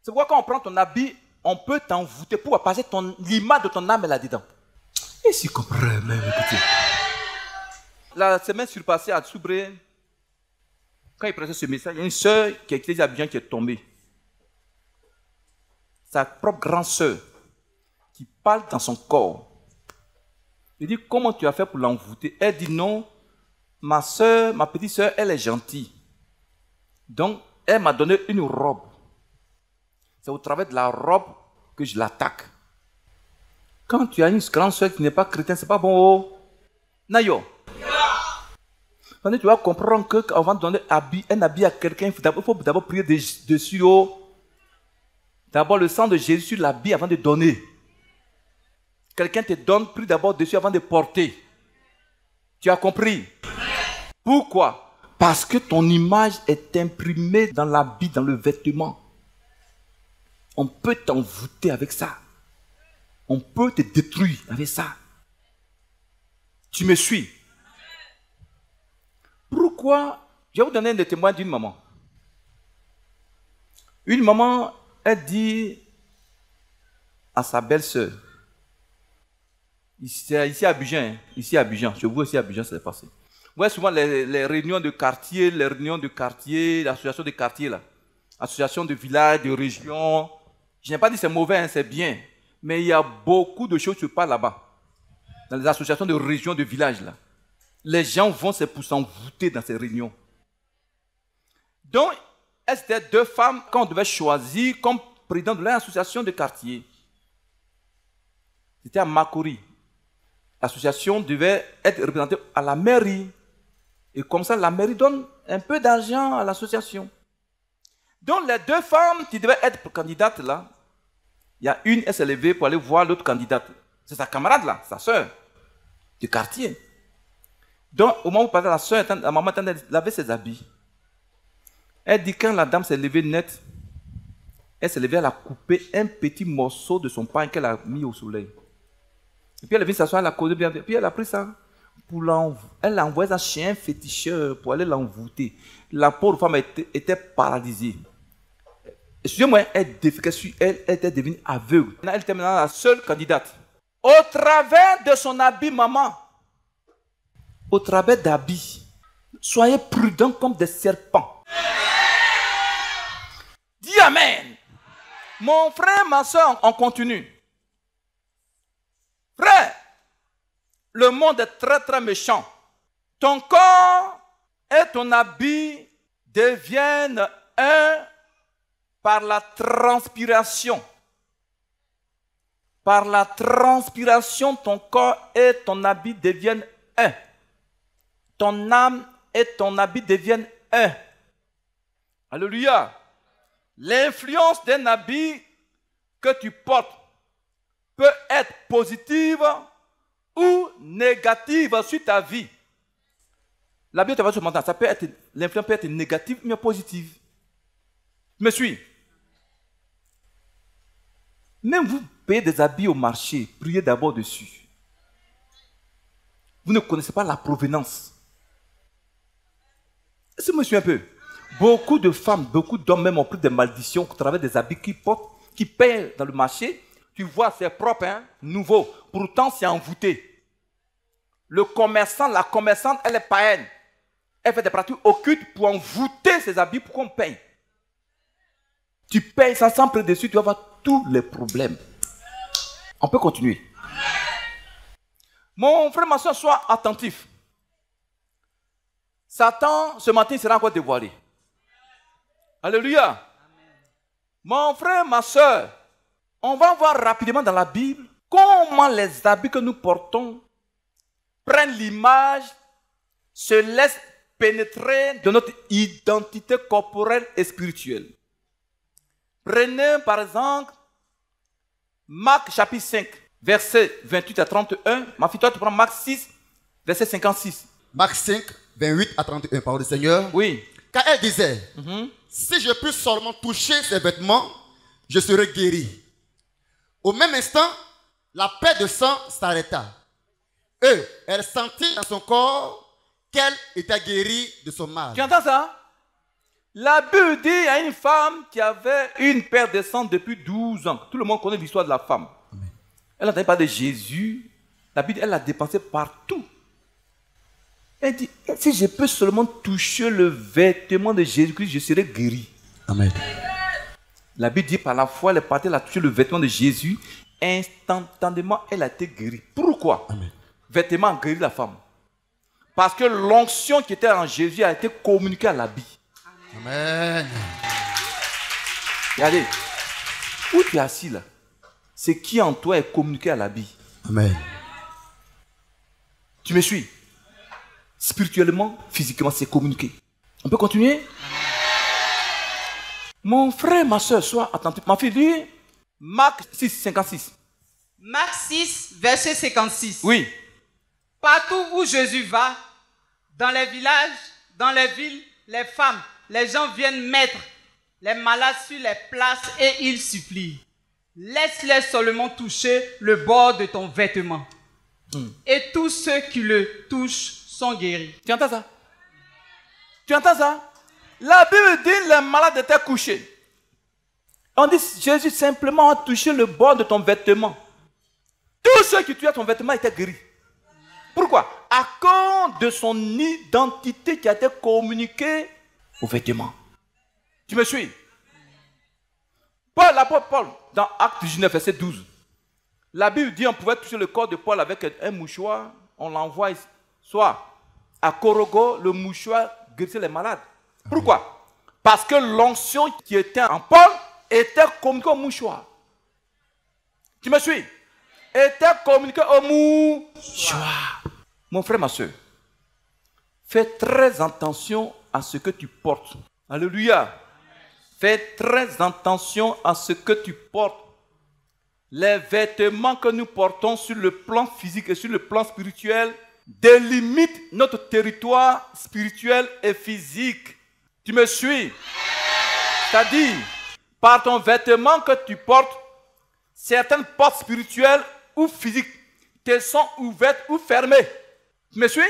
C'est pourquoi quand on prend ton habit, on peut t'envoûter. Pourquoi? Parce que l'image de ton âme est là-dedans. Et si vous comprenez, même, écoutez. La semaine surpassée à Tsoubré, quand il prêchait ce message, il y a une soeur qui a quitté les Abidjan qui est tombée. Sa propre grande soeur qui parle dans son corps. Il dit, comment tu as fait pour l'envoûter? Elle dit, non, ma soeur, ma petite soeur, elle est gentille. Donc, elle m'a donné une robe. C'est au travers de la robe que je l'attaque. Quand tu as une grande soeur qui n'est pas chrétienne, c'est pas bon. Oh. Nayo. Tu vas comprendre qu'avant de donner un habit à quelqu'un, il faut d'abord prier dessus. Oh. D'abord le sang de Jésus sur l'habit avant de donner. Quelqu'un te donne, prie d'abord dessus avant de porter. Tu as compris? Pourquoi? Parce que ton image est imprimée dans l'habit, dans le vêtement. On peut t'envoûter avec ça. On peut te détruire avec ça. Tu me suis? Pourquoi? Je vais vous donner un témoin d'une maman. Une maman, elle dit à sa belle-sœur, ici à Abidjan, je vois ici à Abidjan, c'est passé. Vous voyez souvent les réunions de quartier, l'association de quartier, là, association de village, de région. Je n'ai pas dit que c'est mauvais, hein, c'est bien. Mais il y a beaucoup de choses qui se passent là-bas. Dans les associations de région, de village, là. Les gens vont pour s'envoûter dans ces réunions. Donc, elles étaient deux femmes qu'on devait choisir comme président de l'association de quartier. C'était à Makori. L'association devait être représentée à la mairie. Et comme ça, la mairie donne un peu d'argent à l'association. Donc, les deux femmes qui devaient être candidates là, il y a une, elle s'est levée pour aller voir l'autre candidate. C'est sa camarade là, sa soeur, du quartier. Donc, au moment où la soeur, la maman lavait ses habits. Elle dit quand la dame s'est levée net, elle s'est levée, elle a coupé un petit morceau de son pain qu'elle a mis au soleil. Et puis elle est venue s'asseoir, elle a causé bien. Puis elle a pris ça, elle a envoyé ça chez un féticheur pour aller l'envoûter. La pauvre femme était paralysée. Excusez-moi, elle était devenue aveugle. Elle était maintenant la seule candidate. Au travers de son habit, maman, au travers d'habits, soyez prudents comme des serpents. Dis Amen. Mon frère, ma soeur, on continue. Frère, le monde est très très méchant. Ton corps est ton habit deviennent un par la transpiration. Par la transpiration, ton corps et ton habit deviennent un. Ton âme et ton habit deviennent un. Alléluia. L'influence d'un habit que tu portes peut être positive ou négative sur ta vie. L'habit de votre mental, l'influence peut être négative mais positive. Tu me suis? Même vous payez des habits au marché, priez d'abord dessus. Vous ne connaissez pas la provenance. Est-ce que je me suis un peu? Beaucoup de femmes, beaucoup d'hommes même ont pris des malédictions au travers des habits qu'ils portent, qui payent dans le marché. Tu vois, c'est propre, hein, nouveau. Pourtant, c'est envoûté. Le commerçant, la commerçante, elle est païenne. Elle fait des pratiques occultes pour envoûter ses habits pour qu'on paye. Tu payes sans prix dessus, tu vas avoir tous les problèmes. On peut continuer. Mon frère, ma soeur, sois attentif. Satan, ce matin, sera encore dévoilé. Alléluia. Amen. Mon frère, ma soeur, on va voir rapidement dans la Bible comment les habits que nous portons prennent l'image, se laissent pénétrer de notre identité corporelle et spirituelle. Prenez par exemple Marc chapitre 5, verset 28 à 31. Ma fille, toi, tu prends Marc 6, verset 56. Marc 5, 28 à 31, parole du Seigneur. Oui. Car elle disait, si je puis seulement toucher ses vêtements, je serai guéri. Au même instant, la paix de sang s'arrêta. Elle sentit dans son corps qu'elle était guérie de son mal. Tu entends ça? La Bible dit à une femme qui avait une perte de sang depuis 12 ans. Tout le monde connaît l'histoire de la femme. Amen. Elle n'entendait pas de Jésus. La Bible, elle l'a dépensé partout. Elle dit, si je peux seulement toucher le vêtement de Jésus-Christ, je serai guéri. Amen. La Bible dit par la foi, elle est partie, elle a touché le vêtement de Jésus. Instantanément, elle a été guérie. Pourquoi? Amen. Vêtement a guéri la femme. Parce que l'onction qui était en Jésus a été communiquée à l'habit. Amen. Regardez, où tu es assis là, ce qui en toi est communiqué à l'habit. Amen. Tu me suis? Spirituellement, physiquement, c'est communiqué. On peut continuer? Mon frère, ma soeur, sois attentif. Ma fille, lis Marc 6, 56. Marc 6, verset 56. Oui. Partout où Jésus va, dans les villages, dans les villes, les femmes, les gens viennent mettre les malades sur les places et ils supplient. Laisse-les seulement toucher le bord de ton vêtement. Et tous ceux qui le touchent sont guéris. Tu entends ça? Tu entends ça? La Bible dit les malades étaient couchés. On dit Jésus simplement a touché le bord de ton vêtement. Tous ceux qui touchaient ton vêtement étaient guéris. Pourquoi? À cause de son identité qui a été communiquée au vêtement. Tu me suis? Paul, l'apôtre Paul, dans Acte 19, verset 12. La Bible dit qu'on pouvait toucher le corps de Paul avec un mouchoir. On l'envoie soit à Corogo, le mouchoir guérissait les malades. Pourquoi? Parce que l'onction qui était en Paul était communiquée au mouchoir. Tu me suis? Était communiquée au mouchoir. Mon frère, ma soeur, fais très attention à ce que tu portes. Alléluia. Fais très attention à ce que tu portes. Les vêtements que nous portons sur le plan physique et sur le plan spirituel délimitent notre territoire spirituel et physique. Tu me suis? C'est-à-dire, par ton vêtement que tu portes, certaines portes spirituelles ou physiques te sont ouvertes ou fermées. Tu me suis?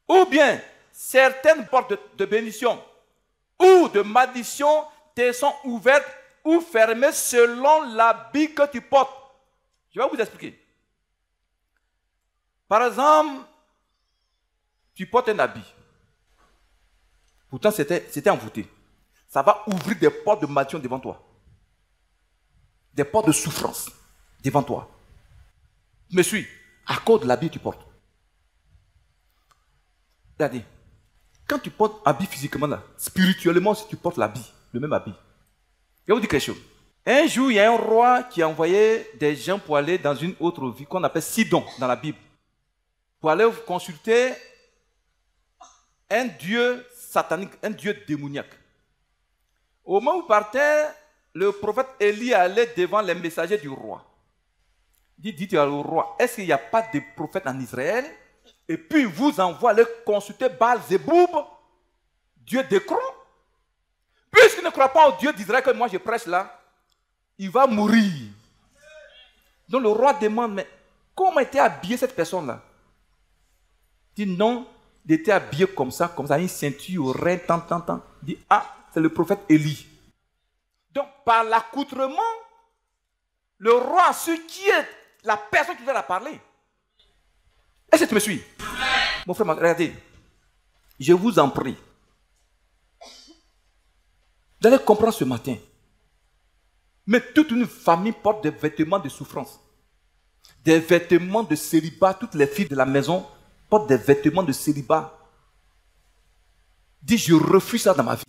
Ou bien, certaines portes de bénédiction ou de malédiction te sont ouvertes ou fermées selon l'habit que tu portes. Je vais vous expliquer. Par exemple, tu portes un habit. Pourtant, c'était envoûté. Ça va ouvrir des portes de malédiction devant toi. Des portes de souffrance devant toi. Tu me suis? À cause de l'habit que tu portes. Regardez. quand tu portes habit physiquement là, spirituellement, si tu portes l'habit, le même habit. Je vais vous dire quelque chose. Un jour, il y a un roi qui a envoyé des gens pour aller dans une autre vie qu'on appelle Sidon dans la Bible. Pour aller consulter un dieu satanique, un dieu démoniaque. Au moment où il partait, le prophète Élie allait devant les messagers du roi. Dites au roi, est-ce qu'il n'y a pas de prophète en Israël? Et puis il vous envoie aller consulter Baal-Zéboub, Dieu d'Écron. Puisqu'il ne croit pas au Dieu d'Israël que moi je prêche là, il va mourir. Donc le roi demande, mais comment était habillée cette personne-là? Il dit non, il était habillé comme ça, une ceinture au rein, tant. Il dit, ah, c'est le prophète Élie. Donc par l'accoutrement, le roi a su qui est la personne qui va la parler. Est-ce que tu me suis? Mon frère, regardez, je vous en prie. Vous allez comprendre ce matin. Mais toute une famille porte des vêtements de souffrance. Des vêtements de célibat. Toutes les filles de la maison portent des vêtements de célibat. Dis, je refuse ça dans ma vie.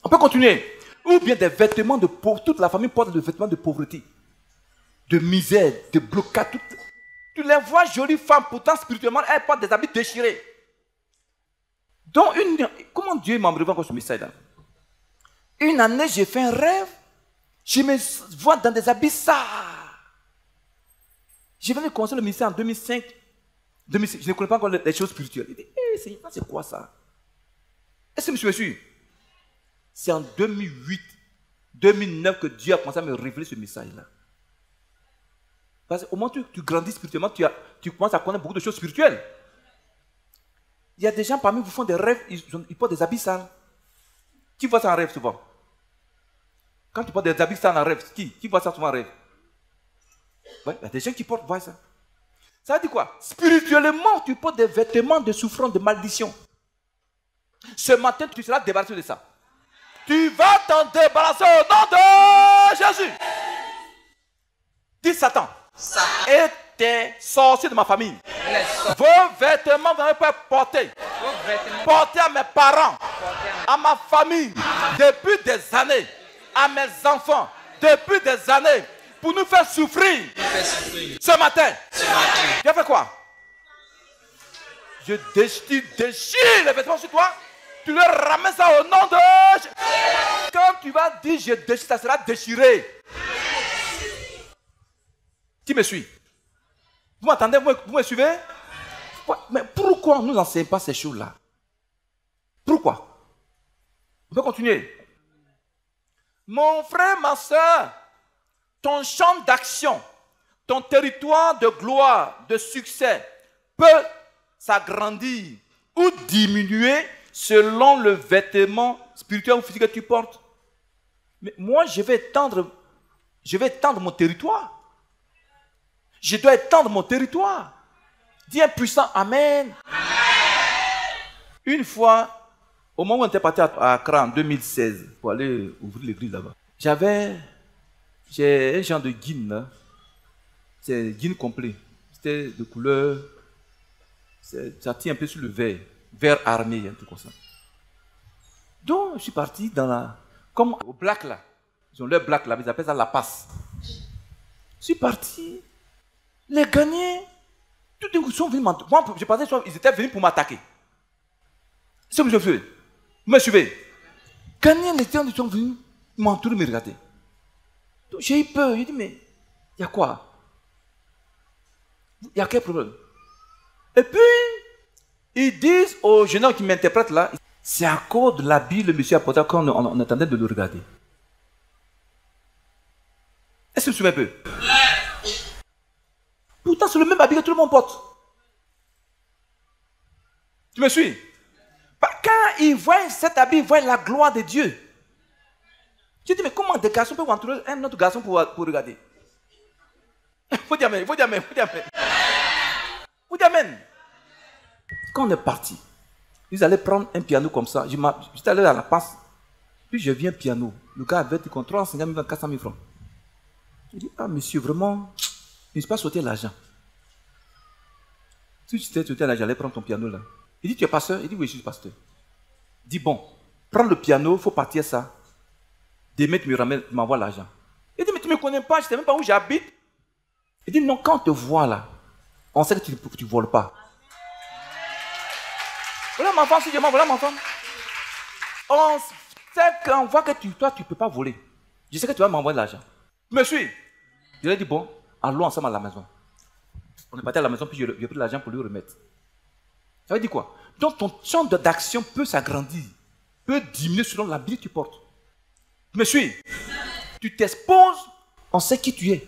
On peut continuer. Ou bien des vêtements de pauvreté. Toute la famille porte des vêtements de pauvreté. De misère, de blocage. Tu les vois jolies femmes, pourtant spirituellement, elles portent des habits déchirés. Donc, comment Dieu m'a révélé encore ce message-là? Une année, j'ai fait un rêve. Je me vois dans des habits ça. Je venais de commencer le ministère en 2005. 2006, je ne connais pas encore les choses spirituelles. Il dit, hey, Seigneur, c'est quoi ça? Est-ce que je me suis? C'est en 2008, 2009 que Dieu a commencé à me révéler ce message-là. Parce qu'au moment où tu grandis spirituellement, tu commences à connaître beaucoup de choses spirituelles. Il y a des gens parmi vous qui font des rêves, ils portent des habits sales. Qui voit ça en rêve souvent? Quand tu portes des habits sales en rêve, qui voit ça souvent en rêve? Ouais, il y a des gens qui voient ça. Ça veut dire quoi? Spirituellement, tu portes des vêtements de souffrance, de malédiction. Ce matin, tu seras débarrassé de ça. Tu vas t'en débarrasser au nom de Jésus. Dis Satan. Et tes sorciers de ma famille. Vos vêtements, vous n'allez pas porter. Porter à mes parents, à ma famille, depuis des années, à mes enfants, depuis des années, pour nous faire souffrir. Ce matin, tu as fait quoi? Je déchire les vêtements sur toi. Tu leur ramènes ça au nom de Jésus. Quand tu vas dire je déchire, ça sera déchiré. Qui me suit? Vous m'entendez? Vous me suivez? Mais pourquoi on ne nous enseigne pas ces choses-là? Pourquoi? On peut continuer. Mon frère, ma soeur, ton champ d'action, ton territoire de gloire, de succès peut s'agrandir ou diminuer selon le vêtement spirituel ou physique que tu portes. Mais moi, je vais étendre mon territoire. Je dois étendre mon territoire. Dis un puissant Amen. Une fois, au moment où on était parti à Accra en 2016 pour aller ouvrir l'église là-bas, j'ai un genre de guine là. C'est guine complet. C'était de couleur, ça tient un peu sur le vert armé, un truc comme ça. Donc je suis parti comme au black là. Ils ont leur black là, ils appellent ça la passe. Je suis parti. Les Ghanéens, tout d'un coup, sont venus m'attaquer. Moi, je pensais qu'ils étaient venus pour m'attaquer. C'est ce que je fais. Vous me suivez? Les Ghanéens, les gens sont venus m'entourer, me regarder. Donc j'ai eu peur. J'ai dit, mais il y a quoi? Il y a quel problème? Et puis, ils disent aux jeunes hommes qui m'interprètent là, c'est à cause de l'habit le monsieur a porté quand on attendait de le regarder. Est-ce que vous me suivez un peu? Pourtant, c'est le même habit que tout le monde porte. Tu me suis? Quand ils voient cet habit, ils voient la gloire de Dieu. Je dis, mais comment des garçons peuvent entourer un autre garçon pour regarder? Faut dire amen, faut dire amen, faut dire amen. Faut dire amen. Quand on est parti, ils allaient prendre un piano comme ça. J'étais allé à la passe. Puis je viens piano. Le gars avait dit qu'on 350 000, 400 000 francs. Je dis, ah monsieur, vraiment, je ne suis pas sauté l'argent. Si tu t'es sauté l'argent, j'allais prendre ton piano là. Il dit, tu es pasteur? Il dit, oui, je suis pasteur. Il dit, bon, prends le piano, il faut partir ça. Demain, tu m'envoies l'argent. Il dit, mais tu ne me connais pas, je ne sais même pas où j'habite. Il dit, non, quand on te voit là, on sait que tu ne voles pas. Voilà ma femme, si je m'en voilà ma femme. On sait qu'on voit que toi, tu ne peux pas voler. Je sais que tu vas m'envoyer l'argent. Tu me suis? Je lui ai dit, bon, allons ensemble à la maison. On est parti à la maison, puis j'ai pris l'argent pour lui remettre. Ça veut dire quoi? Donc ton champ d'action peut s'agrandir, peut diminuer selon l'habit que tu portes. Tu me suis? Tu t'exposes, on sait qui tu es.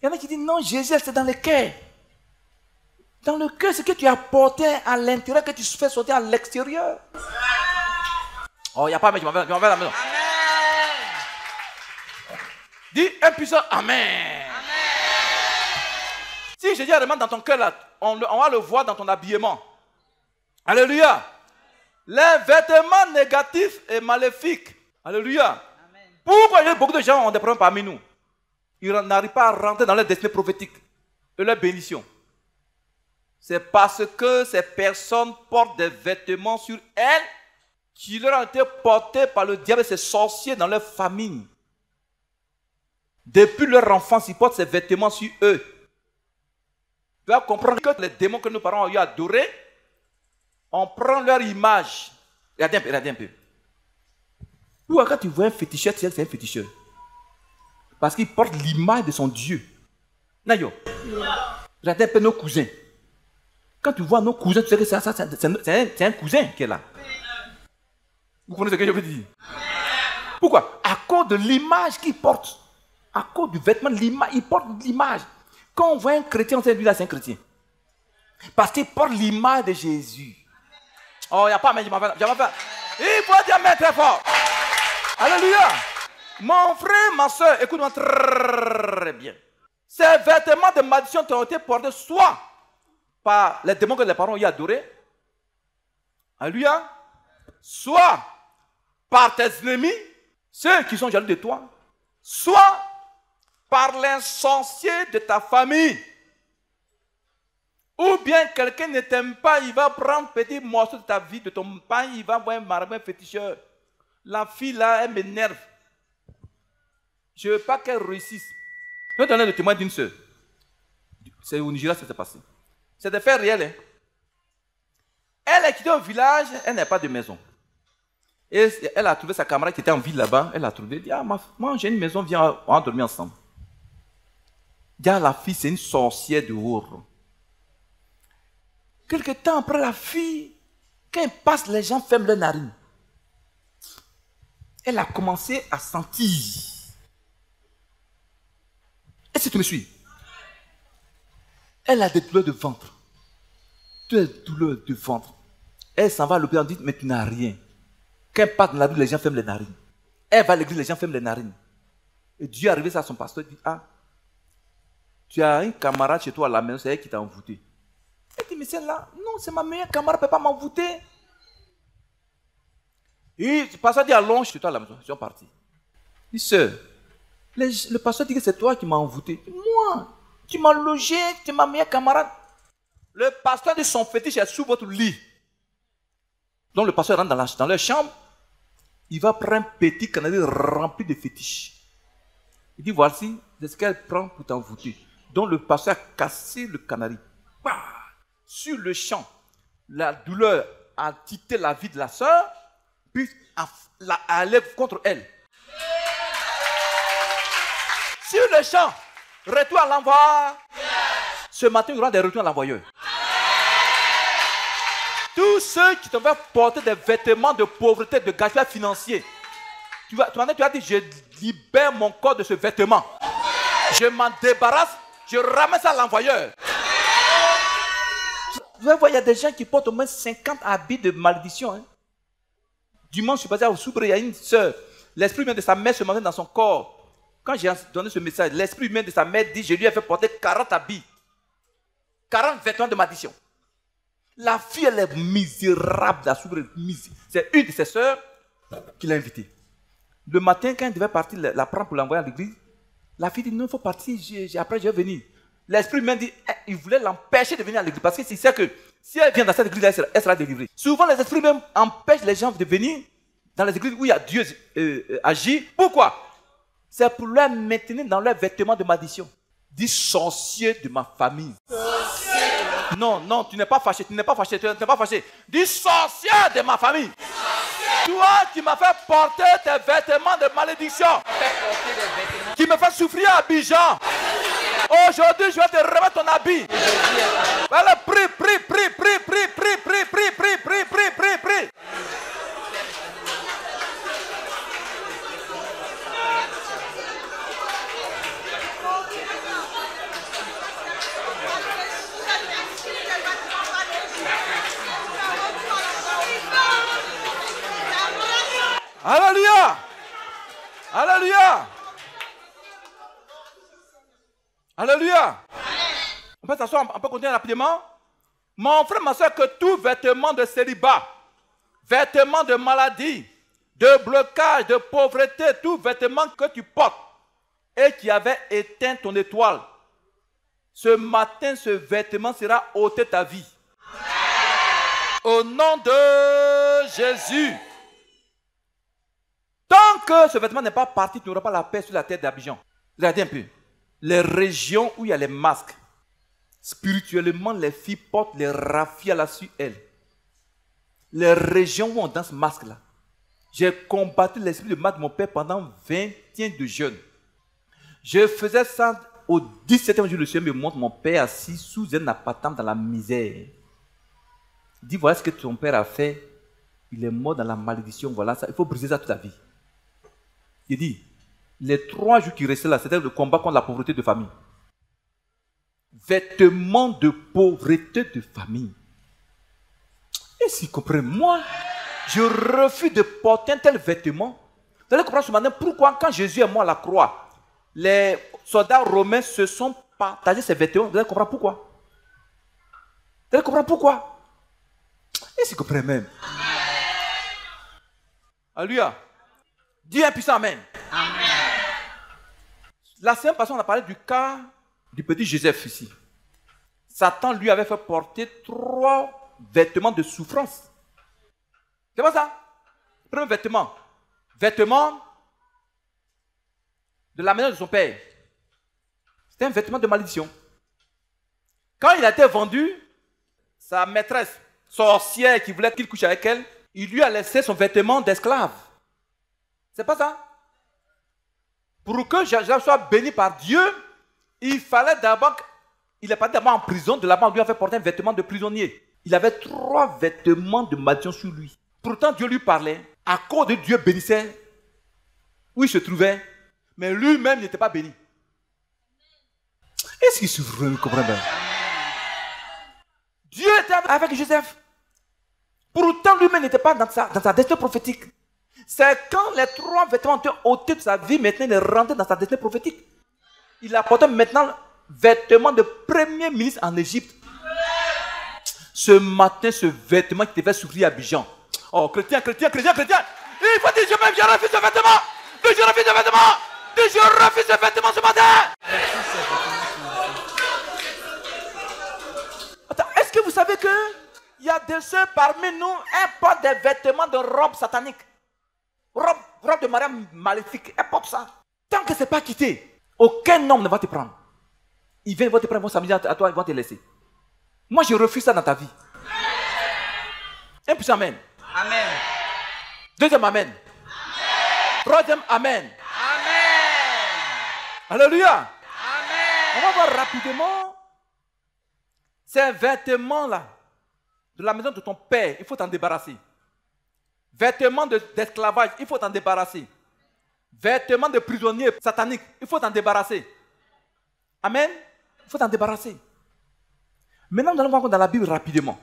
Il y en a qui disent, non, Jésus, c'est dans le cœur. Dans le cœur, c'est que tu as porté à l'intérieur, que tu fais sortir à l'extérieur. Oh, il n'y a pas, mais je m'en vais à la maison. Amen. Dis un puissant Amen. Amen. Si Jésus remonte dans ton cœur, là, on va le voir dans ton habillement. Alléluia. Les vêtements négatifs et maléfiques. Alléluia. Amen. Pourquoi il y a beaucoup de gens ont des problèmes parmi nous? Ils n'arrivent pas à rentrer dans leur destinée prophétique et leur bénédiction. C'est parce que ces personnes portent des vêtements sur elles qui leur ont été portés par le diable et ses sorciers dans leur famille. Depuis leur enfance, ils portent ces vêtements sur eux. Tu vas comprendre que les démons que nos parents ont eu adorés, on prend leur image. Regardez un peu. Pourquoi quand tu vois un féticheur, tu sais que c'est un féticheur? Parce qu'il porte l'image de son Dieu. Nayo. Regardez un peu nos cousins. Quand tu vois nos cousins, tu sais que c'est un cousin qui est là. Vous comprenez ce que je veux dire? Pourquoi? À cause de l'image qu'il porte. À cause du vêtement, l'image, il porte l'image. Quand on voit un chrétien, on sait que lui là c'est un chrétien. Parce qu'il porte l'image de Jésus. Oh, il n'y a pas, mais je m'en vais. Il faut dire mais très fort. Alléluia. Mon frère, ma soeur, écoute-moi très bien. Ces vêtements de malédiction ont été portés soit par les démons que les parents y adorés. Alléluia. Soit par tes ennemis, ceux qui sont jaloux de toi. Soit par l'insensé de ta famille. Ou bien quelqu'un ne t'aime pas, il va prendre un petit morceau de ta vie, de ton pain, il va voir un marabout féticheur. La fille là, elle m'énerve. Je ne veux pas qu'elle réussisse. Je vais donner le témoin d'une soeur. C'est au Nigeria que ça s'est passé. C'est des faits réels. Hein? Elle est quittée au village, elle n'a pas de maison. Et elle a trouvé sa camarade qui était en ville là-bas. Elle a trouvé, elle dit, ah, moi j'ai une maison, viens, on va dormir ensemble. Dit, la fille, c'est une sorcière dehors. Quelque temps après, la fille, quand elle passe, les gens ferment leurs narines. Elle a commencé à sentir. Est-ce que tu me suis? Elle a des douleurs de ventre. Des douleurs de ventre. Elle s'en va à l'hôpital, elle dit, mais tu n'as rien. Quand elle part dans la rue, les gens ferment les narines. Elle va à l'église, les gens ferment les narines. Et Dieu est arrivé à son pasteur, il dit, ah, tu as un camarade chez toi à la maison, c'est elle qui t'a envoûté. Elle dit, mais celle-là, non, c'est ma meilleure camarade, elle ne peut pas m'envoûter. Et le pasteur dit, allons chez toi à la maison, ils sont partis. Il dit, sœur, le pasteur dit que c'est toi qui m'as envoûté. Moi, tu m'as logé, tu es ma meilleure camarade. Le pasteur dit, son fétiche est sous votre lit. Donc le pasteur rentre dans leur chambre, il va prendre un petit canari rempli de fétiches. Il dit, voici, c'est ce qu'elle prend pour t'envoûter. Donc le pasteur a cassé le canari. Sur le champ, la douleur a quitté la vie de la sœur, puis a lève contre elle. Sur le champ, retour à l'envoi. Ce matin, il y aura des retours à l'envoyeur. Tous ceux qui t'ont fait porter des vêtements de pauvreté, de gaspillage financier, tu as dit, je libère mon corps de ce vêtement. Je m'en débarrasse, je ramène ça à l'envoyeur. Vous voyez, il y a des gens qui portent au moins 50 habits de malédiction. Hein. Dimanche, je suis passé au Soubre, il y a une soeur. L'esprit humain de sa mère se mangeait dans son corps. Quand j'ai donné ce message, l'esprit humain de sa mère dit, je lui ai fait porter 40 habits. 40 vêtements de malédiction. La fille, elle est misérable, la Soubre. C'est une de ses sœurs qui l'a invitée. Le matin, quand elle devait partir, la prendre pour l'envoyer à l'église, la fille dit, non, il faut partir, après je vais venir. L'esprit humain dit, il voulait l'empêcher de venir à l'église parce qu'il sait que Si elle vient dans cette église, elle sera délivrée. Souvent, les esprits même empêchent les gens de venir dans les églises où il y a Dieu agit. Pourquoi? C'est pour leur maintenir dans leurs vêtements de malédiction. Dis sorcier de ma famille. Sorcier. Non, non, tu n'es pas fâché, tu n'es pas fâché, tu n'es pas fâché. Dis sorcier de ma famille. Sorcier. Toi qui m'as fait porter tes vêtements de malédiction. Qui me fait souffrir à Abidjan. Aujourd'hui, je vais te remettre ton habit. Voilà, prie, prie, prie, prie, prie, prie, prie, prie, prie, prie, prie, prie, prie. Alléluia. Alléluia. Alléluia. On peut s'asseoir, on peut continuer rapidement. Mon frère, ma soeur, que tout vêtement de célibat, vêtement de maladie, de blocage, de pauvreté, tout vêtement que tu portes et qui avait éteint ton étoile, ce matin, ce vêtement sera ôté de ta vie. Au nom de Jésus. Tant que ce vêtement n'est pas parti, tu n'auras pas la paix sur la tête d'Abidjan. Regardez un peu. Les régions où il y a les masques, spirituellement, les filles portent les raffias sur elles. Les régions où on danse masque là. J'ai combattu l'esprit de masque de mon père pendant 20 ans de jeûne. Je faisais ça au 17e jour. Le Seigneur me montre mon père assis sous un appartement dans la misère. Il dit, voilà ce que ton père a fait. Il est mort dans la malédiction. Voilà ça. Il faut briser ça toute la vie. Il dit, les 3 jours qui restaient là, c'était le combat contre la pauvreté de famille. Vêtements de pauvreté de famille. Et si vous comprenez, moi, je refuse de porter un tel vêtement. Vous allez comprendre ce matin pourquoi, quand Jésus est mort à la croix, les soldats romains se sont partagés ces vêtements. Vous allez comprendre pourquoi. Vous allez comprendre pourquoi. Et si vous comprenez même. Alléluia. Dis un puissant amen. Amen. La semaine passée, on a parlé du cas du petit Joseph ici. Satan lui avait fait porter 3 vêtements de souffrance. C'est pas ça? Premier vêtement. Vêtement de la maison de son père. C'était un vêtement de malédiction. Quand il a été vendu, sa maîtresse, sorcière qui voulait qu'il couche avec elle, il lui a laissé son vêtement d'esclave. C'est pas ça? Pour que Joseph soit béni par Dieu, il fallait d'abord, il est parti d'abord en prison, de là-bas on lui a fait porter un vêtement de prisonnier. Il avait 3 vêtements de malédiction sur lui. Pourtant Dieu lui parlait, à cause de Dieu bénissait où il se trouvait, mais lui-même n'était pas béni. Est-ce qu'il se comprend bien? Dieu était avec Joseph. Pourtant lui-même n'était pas dans sa destinée prophétique. C'est quand les 3 vêtements ont été ôtés de sa vie, maintenant il est rentré dans sa destinée prophétique. Il a porté maintenant vêtement de premier ministre en Égypte. Ce matin, ce vêtement qui te fait souffrir à Abidjan. Oh, chrétien, chrétien, chrétien, chrétien. Il faut dire, je refuse ce vêtement. Je refuse ce vêtement. Je refuse ce vêtement ce matin. Attends, est-ce que vous savez que il y a des ceux parmi nous qui portent des vêtements de robe satanique? Robe de mariage maléfique, elle porte ça. Tant que ce n'est pas quitté, aucun homme ne va te prendre. Il vient, il va te prendre, il va s'amuser à toi, il va te laisser. Moi, je refuse ça dans ta vie. Un puissant amen. Amen. Deuxième amen. Amen. Troisième amen. Amen. Alléluia. Amen. On va voir rapidement ces vêtements-là de la maison de ton père, il faut t'en débarrasser. Vêtements d'esclavage, il faut t'en débarrasser. Vêtements de prisonniers sataniques, il faut t'en débarrasser. Amen. Il faut t'en débarrasser. Maintenant, nous allons voir dans la Bible rapidement.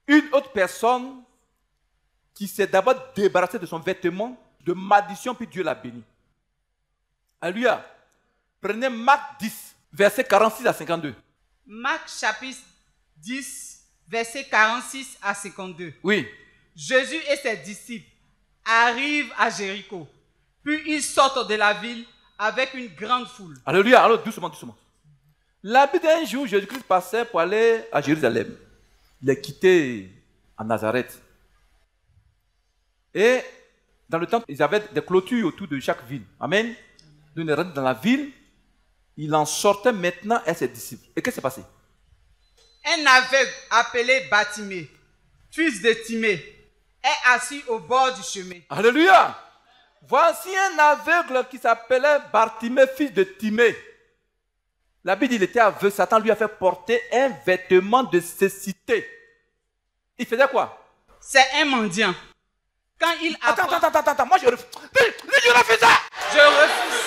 Une autre personne qui s'est d'abord débarrassée de son vêtement de malédiction, puis Dieu l'a béni. Alléluia. Prenez Marc 10, verset 46 à 52. Marc chapitre 10, verset 46 à 52. Oui. Jésus et ses disciples arrivent à Jéricho. Puis ils sortent de la ville avec une grande foule. Alléluia. Alors doucement, doucement. La Bible d'un jour, Jésus-Christ passait pour aller à Jérusalem. les quitter à Nazareth. Et dans le temple, ils avaient des clôtures autour de chaque ville. Amen. Donc il rentre dans la ville, il en sortait maintenant à ses disciples. Et qu'est-ce qui s'est passé? Un aveugle appelé Bartimée, fils de Timée, est assis au bord du chemin. Alléluia! Voici un aveugle qui s'appelait Bartimée, fils de Timée. La Bible dit qu'il était aveugle. Satan lui a fait porter un vêtement de cécité. Il faisait quoi? C'est un mendiant. Quand il apprend... Attends, moi je refuse. Je refuse ça! Je refuse.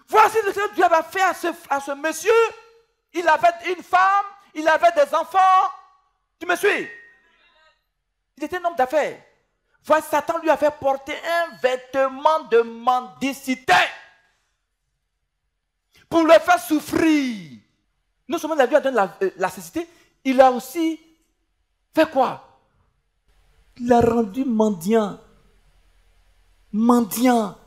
Voici ce que Dieu avait fait à ce monsieur. Il avait une femme, il avait des enfants. Tu me suis? Il était un homme d'affaires. Voici, Satan lui a fait porter un vêtement de mendicité pour le faire souffrir. Non seulement il lui a donné la cécité, il a aussi fait quoi? Il l'a rendu mendiant. Mendiant.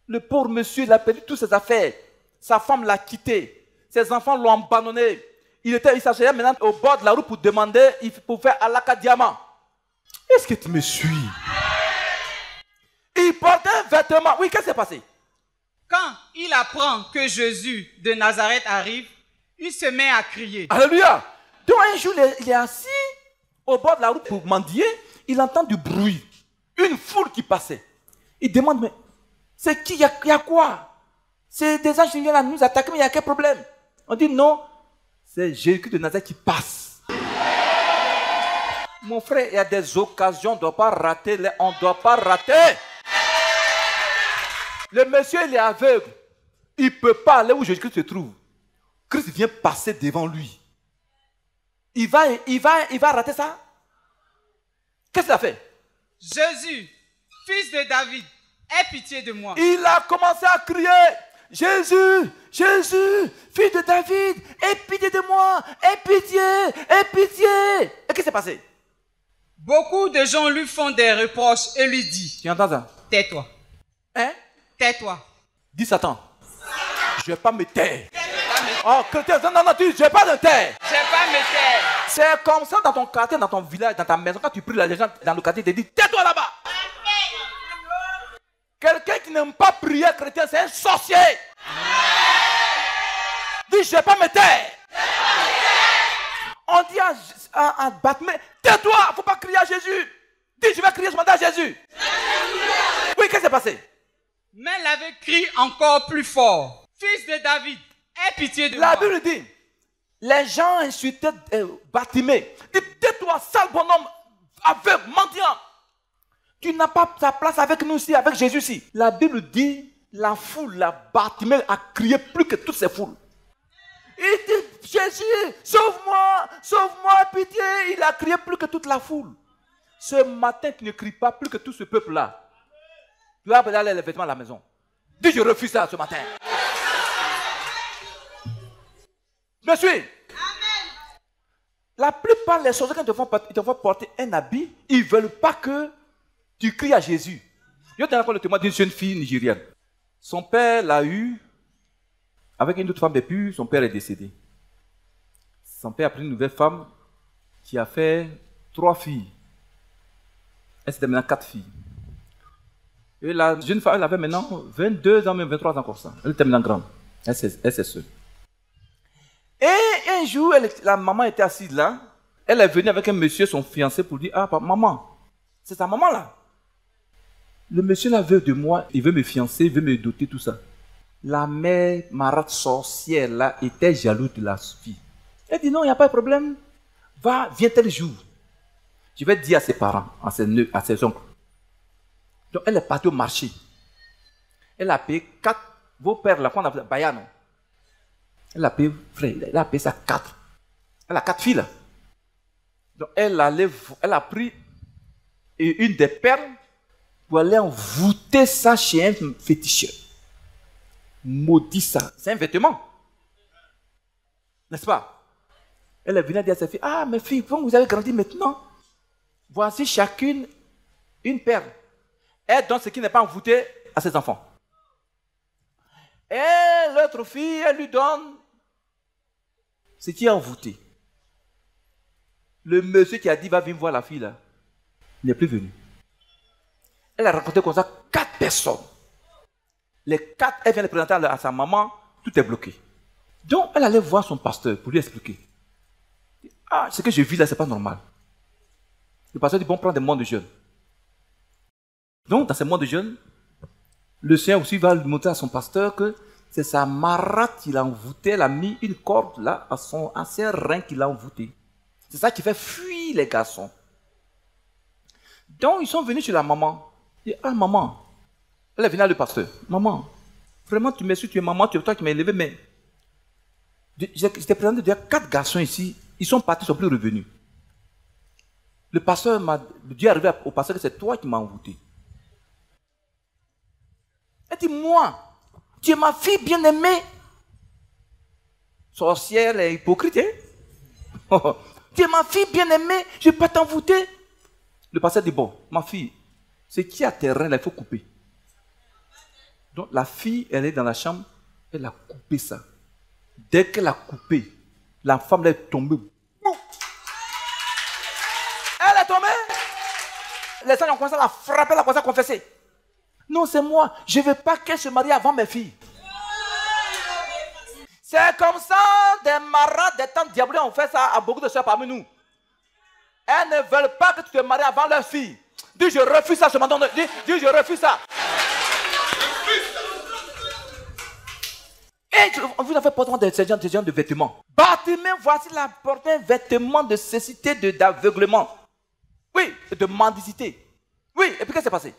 Le pauvre monsieur, il a perdu toutes ses affaires. Sa femme l'a quitté. Ses enfants l'ont abandonné. Il s'asseyait maintenant au bord de la route pour demander, pour faire Alaka Diamant. Est-ce que tu me suis? Il portait un vêtement. Oui, qu'est-ce qui s'est passé? Quand il apprend que Jésus de Nazareth arrive, il se met à crier. Alléluia. Donc un jour, il est assis au bord de la route pour mendier. Il entend du bruit. Une foule qui passait. Il demande, mais c'est qui? Il y a quoi? C'est des anges qui viennent nous attaquer, mais il y a quel problème? On dit non, c'est Jésus de Nazareth qui passe. Mon frère, il y a des occasions, on ne doit pas rater. On ne doit pas rater. Le monsieur, il est aveugle. Il ne peut pas aller où Jésus-Christ se trouve. Christ vient passer devant lui. Il va rater ça? Qu'est-ce qu'il a fait? Jésus, fils de David, aie pitié de moi. Il a commencé à crier. Jésus, Jésus, fils de David, aie pitié de moi, aie pitié, aie pitié. Et qu'est-ce qui s'est passé? Beaucoup de gens lui font des reproches et lui disent, Tu entends ça? tais-toi. Hein? Tais-toi. Dis Satan, je ne vais pas me taire. Oh, chrétien, non, je ne vais pas me taire. Je ne vais pas me taire. C'est comme ça dans ton quartier, dans ton village, dans ta maison, quand tu pries, les gens dans le quartier te disent, tais-toi là-bas. Quelqu'un qui n'aime pas prier chrétien, c'est un sorcier. Dis, je ne vais pas me taire. On dit à Batman, tais-toi, il ne faut pas crier à Jésus. Dis, je vais crier ce matin à Jésus. Oui, qu'est-ce qui s'est passé? Mais l'avait crié encore plus fort. Fils de David, aie pitié de moi. La Bible dit, les gens insultaient Bartimée. Dis, tais-toi, sale bonhomme, aveugle, mendiant. Tu n'as pas ta place avec nous ici, avec Jésus ici. La Bible dit, la foule, la Bartimée a crié plus que toutes ces foules. Il dit, Jésus, sauve-moi, pitié. Il a crié plus que toute la foule. Ce matin, tu ne cries pas plus que tout ce peuple-là. Tu vas aller les vêtements à la maison. Dis, je refuse ça ce matin. Me suis. La plupart des choses, quand ils te font porter un habit, ils ne veulent pas que tu cries à Jésus. Je te raconte le témoin d'une jeune fille nigérienne. Son père l'a eu avec une autre femme, et puis son père est décédé. Son père a pris une nouvelle femme qui a fait 3 filles. Elle c'était maintenant 4 filles. Et la jeune femme, elle avait maintenant 22 ans, même 23 ans comme ça. Elle était maintenant grande. Elle s'est seule. Et un jour, la maman était assise là. Elle est venue avec un monsieur, son fiancé, pour dire, ah, maman, c'est sa maman là. Le monsieur là veut de moi, il veut me fiancer, il veut me doter, tout ça. La mère marade sorcière là était jalouse de la fille. Elle dit, non, il n'y a pas de problème. Viens tel jour. Je vais dire à ses parents, à ses oncles. Donc elle est partie au marché. Elle a payé 4, vos pères là, qu'on a fait, Bayano. Elle a payé, frère, elle a payé ça 4. Elle a 4 filles là. Donc elle a pris une des perles pour aller envoûter ça chez un féticheur. Maudit ça. C'est un vêtement. N'est-ce pas? Elle est venue dire à ses filles, ah mes filles, quand vous avez grandi maintenant, voici chacune une perle. Elle donne ce qui n'est pas envoûté à ses enfants. Et l'autre fille, elle lui donne ce qui est envoûté. Le monsieur qui a dit va venir voir la fille là, il n'est plus venu. Elle a rencontré comme ça 4 personnes. Les 4, elle vient les présenter à sa maman, tout est bloqué. Donc elle allait voir son pasteur pour lui expliquer. Ah, ce que je vis là, c'est pas normal. Le pasteur dit bon, prends des mois de jeûne. Donc dans ces mois de jeûne, le Seigneur aussi va lui montrer à son pasteur que c'est sa marate qui l'a envoûté, elle a mis une corde là à son ancien rein qui l'a envoûté. C'est ça qui fait fuir les garçons. Donc ils sont venus chez la maman. Il dit, ah maman, elle est venue à le pasteur. Maman, vraiment tu m'excuses, tu es maman, tu es toi qui m'as élevé, mais j'étais présenté déjà 4 garçons ici, ils sont partis, ils ne sont plus revenus. Le pasteur m'a dit arrivé au pasteur que c'est toi qui m'as envoûté. Elle dit, moi, tu es ma fille bien-aimée. Sorcière et hypocrite, hein? Tu es ma fille bien-aimée, je ne vais pas t'envoûter. Le pasteur dit, bon, ma fille, ce qui est à terrain, là, il faut couper. Donc la fille, elle est dans la chambre, elle a coupé ça. Dès qu'elle a coupé, la femme est tombée. Elle est tombée. Les gens ont commencé à la frapper, elle a commencé à confesser. Non, c'est moi. Je ne veux pas qu'elle se marie avant mes filles. C'est comme ça, des marades, des tantes diabolées ont fait ça à beaucoup de soeurs parmi nous. Elles ne veulent pas que tu te maries avant leurs filles. Dis, je refuse ça ce matin. Dis, je refuse ça. Et vous avez porté ces gens de vêtements. Bartimée, voici la portée un vêtement de cécité, d'aveuglement. Oui, de mendicité. Oui, et puis qu'est-ce qui s'est passé?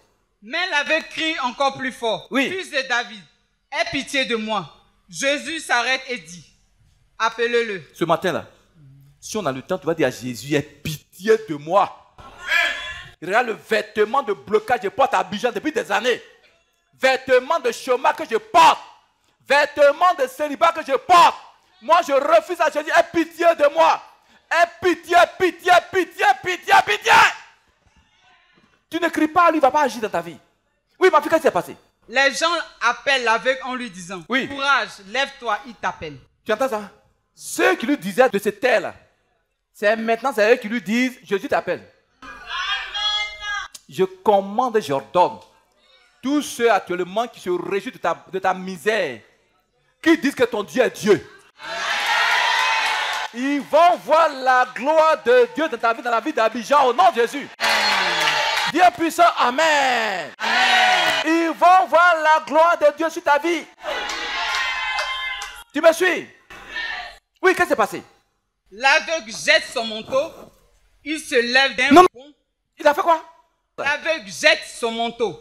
Mais elle avait crié encore plus fort. Oui. Fils de David, aie pitié de moi. Jésus s'arrête et dit, appelez-le. Ce matin-là, si on a le temps, tu vas dire à Jésus, aie pitié de moi. Regarde le vêtement de blocage que je porte à Abidjan depuis des années. Vêtement de chômage que je porte. Vêtements de célibat que je porte. Moi, je refuse à Jésus. Aie pitié de moi. Aie pitié, pitié, pitié, pitié, pitié. Tu ne cries pas, lui, il ne va pas agir dans ta vie. Oui, ma fille, qu'est-ce qui s'est passé? Les gens appellent l'aveugle en lui disant, oui. Courage, lève-toi, il t'appelle. Tu entends ça? Ceux qui lui disaient de se taire là, c'est maintenant, c'est eux qui lui disent, Jésus t'appelle. Je commande et j'ordonne. Tous ceux actuellement qui se réjouissent de ta misère, qui disent que ton Dieu est Dieu, ils vont voir la gloire de Dieu dans ta vie, dans la vie d'Abidjan, au nom de Jésus. Dieu puissant, amen. Amen. Ils vont voir la gloire de Dieu sur ta vie. Tu me suis? Oui, qu'est-ce qui s'est passé? L'aveugle jette son manteau, il se lève d'un bond. Il a fait quoi? L'aveugle jette son manteau,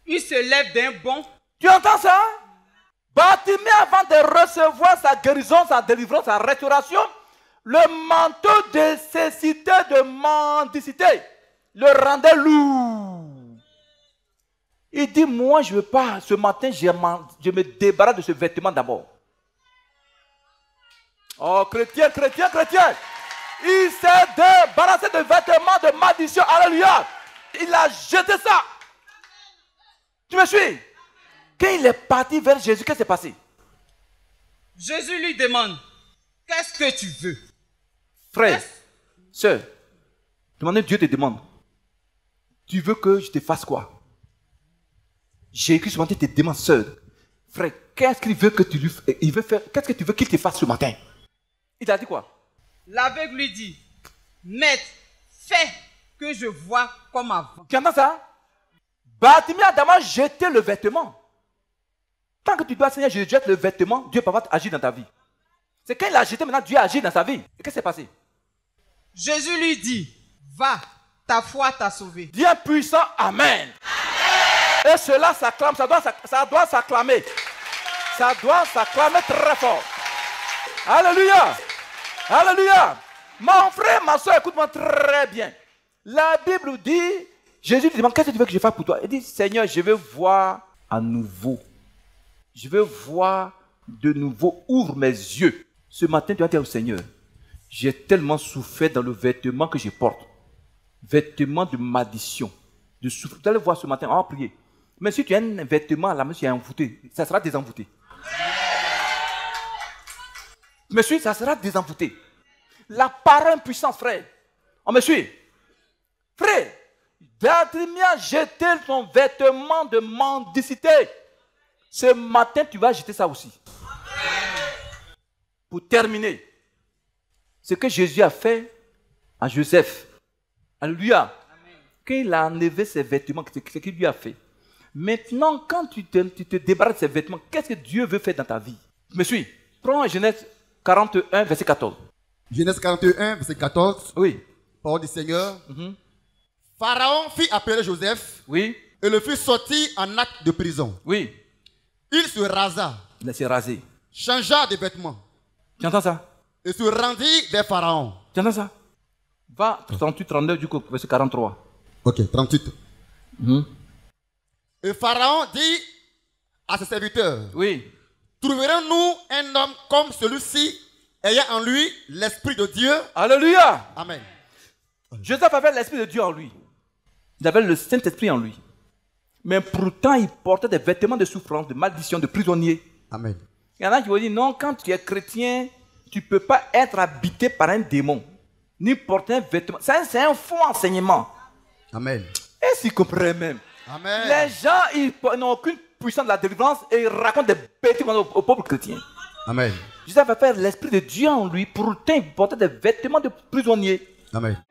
il se lève d'un bond. Tu entends ça? Bartimée, avant de recevoir sa guérison, sa délivrance, sa restauration, le manteau de cécité, de mendicité, le rendait lourd. Il dit, moi je ne veux pas, ce matin je me débarrasse de ce vêtement d'abord. Oh chrétien, chrétien, chrétien, il s'est débarrassé de vêtements de malédiction, alléluia. Il a jeté ça. Tu me suis? Quand il est parti vers Jésus, qu'est-ce qui s'est passé? Jésus lui demande, qu'est-ce que tu veux? Frère, sœur, demandez, Dieu te demande, tu veux que je te fasse quoi? Jésus ce matin te demande, sœur, frère, qu'est-ce qu'il veut que tu lui fasses? Qu'est-ce que tu veux qu'il te fasse ce matin? Il t'a dit quoi? L'aveugle lui dit, Maître, fais que je vois comme avant. Tu entends ça? Bartimée a d'abord jeté le vêtement. Tant que tu dois, Seigneur, je jette le vêtement, Dieu peut pas agir dans ta vie. C'est quand il a jeté, maintenant Dieu agit dans sa vie. Et qu'est-ce qui s'est passé? Jésus lui dit, va, ta foi t'a sauvé. Dieu puissant, amen. Et cela s'acclame, ça doit s'acclamer. Ça doit s'acclamer très fort. Alléluia. Alléluia. Mon frère, ma soeur, écoute-moi très bien. La Bible dit, Jésus lui demande, qu'est-ce que tu veux que je fasse pour toi? Il dit, Seigneur, je veux voir à nouveau. Je veux voir de nouveau. Ouvre mes yeux. Ce matin, tu vas dire au Seigneur, j'ai tellement souffert dans le vêtement que je porte. Vêtement de malédiction, de souffrance. Vous allez voir ce matin, on va prier. Mais si tu as un vêtement à la main, tu es envoûté, ça sera désenvoûté. Me suit, ça sera désenvoûté. La parole puissance, frère. On me suit. Frère, Bartimée jeté son vêtement de mendicité. Ce matin, tu vas jeter ça aussi. Pour terminer, ce que Jésus a fait à Joseph. Alléluia. Quand il a enlevé ses vêtements, c'est ce qu'il lui a fait. Maintenant, quand tu te débarrasses de ses vêtements, qu'est-ce que Dieu veut faire dans ta vie? Me suis. Prends Genèse 41, verset 14. Genèse 41, verset 14. Oui. Parole du Seigneur. Pharaon fit appeler Joseph. Oui. Et le fit sortir en acte de prison. Oui. Il se rasa. Il s'est rasé. Changea de vêtements. Tu entends ça? Et se rendit vers Pharaon. Tu entends ça? Va 38, 39 du coup, verset 43. Ok, 38. Et Pharaon dit à ses serviteurs. Oui. Trouverons-nous un homme comme celui-ci, ayant en lui l'Esprit de Dieu? Alléluia. Amen. Joseph avait l'Esprit de Dieu en lui. Il avait le Saint-Esprit en lui. Mais pourtant, il portait des vêtements de souffrance, de malédiction, de prisonnier. Amen. Il y en a qui vont dire, non, quand tu es chrétien, tu ne peux pas être habité par un démon, ni porter un vêtement. C'est un faux enseignement. Amen. Et s'ils comprennent même. Amen. Les gens, ils n'ont aucune puissance de la délivrance et ils racontent des bêtises au peuple chrétien. Amen. Jésus avait fait l'Esprit de Dieu en lui, pourtant il portait des vêtements de prisonnier. Amen.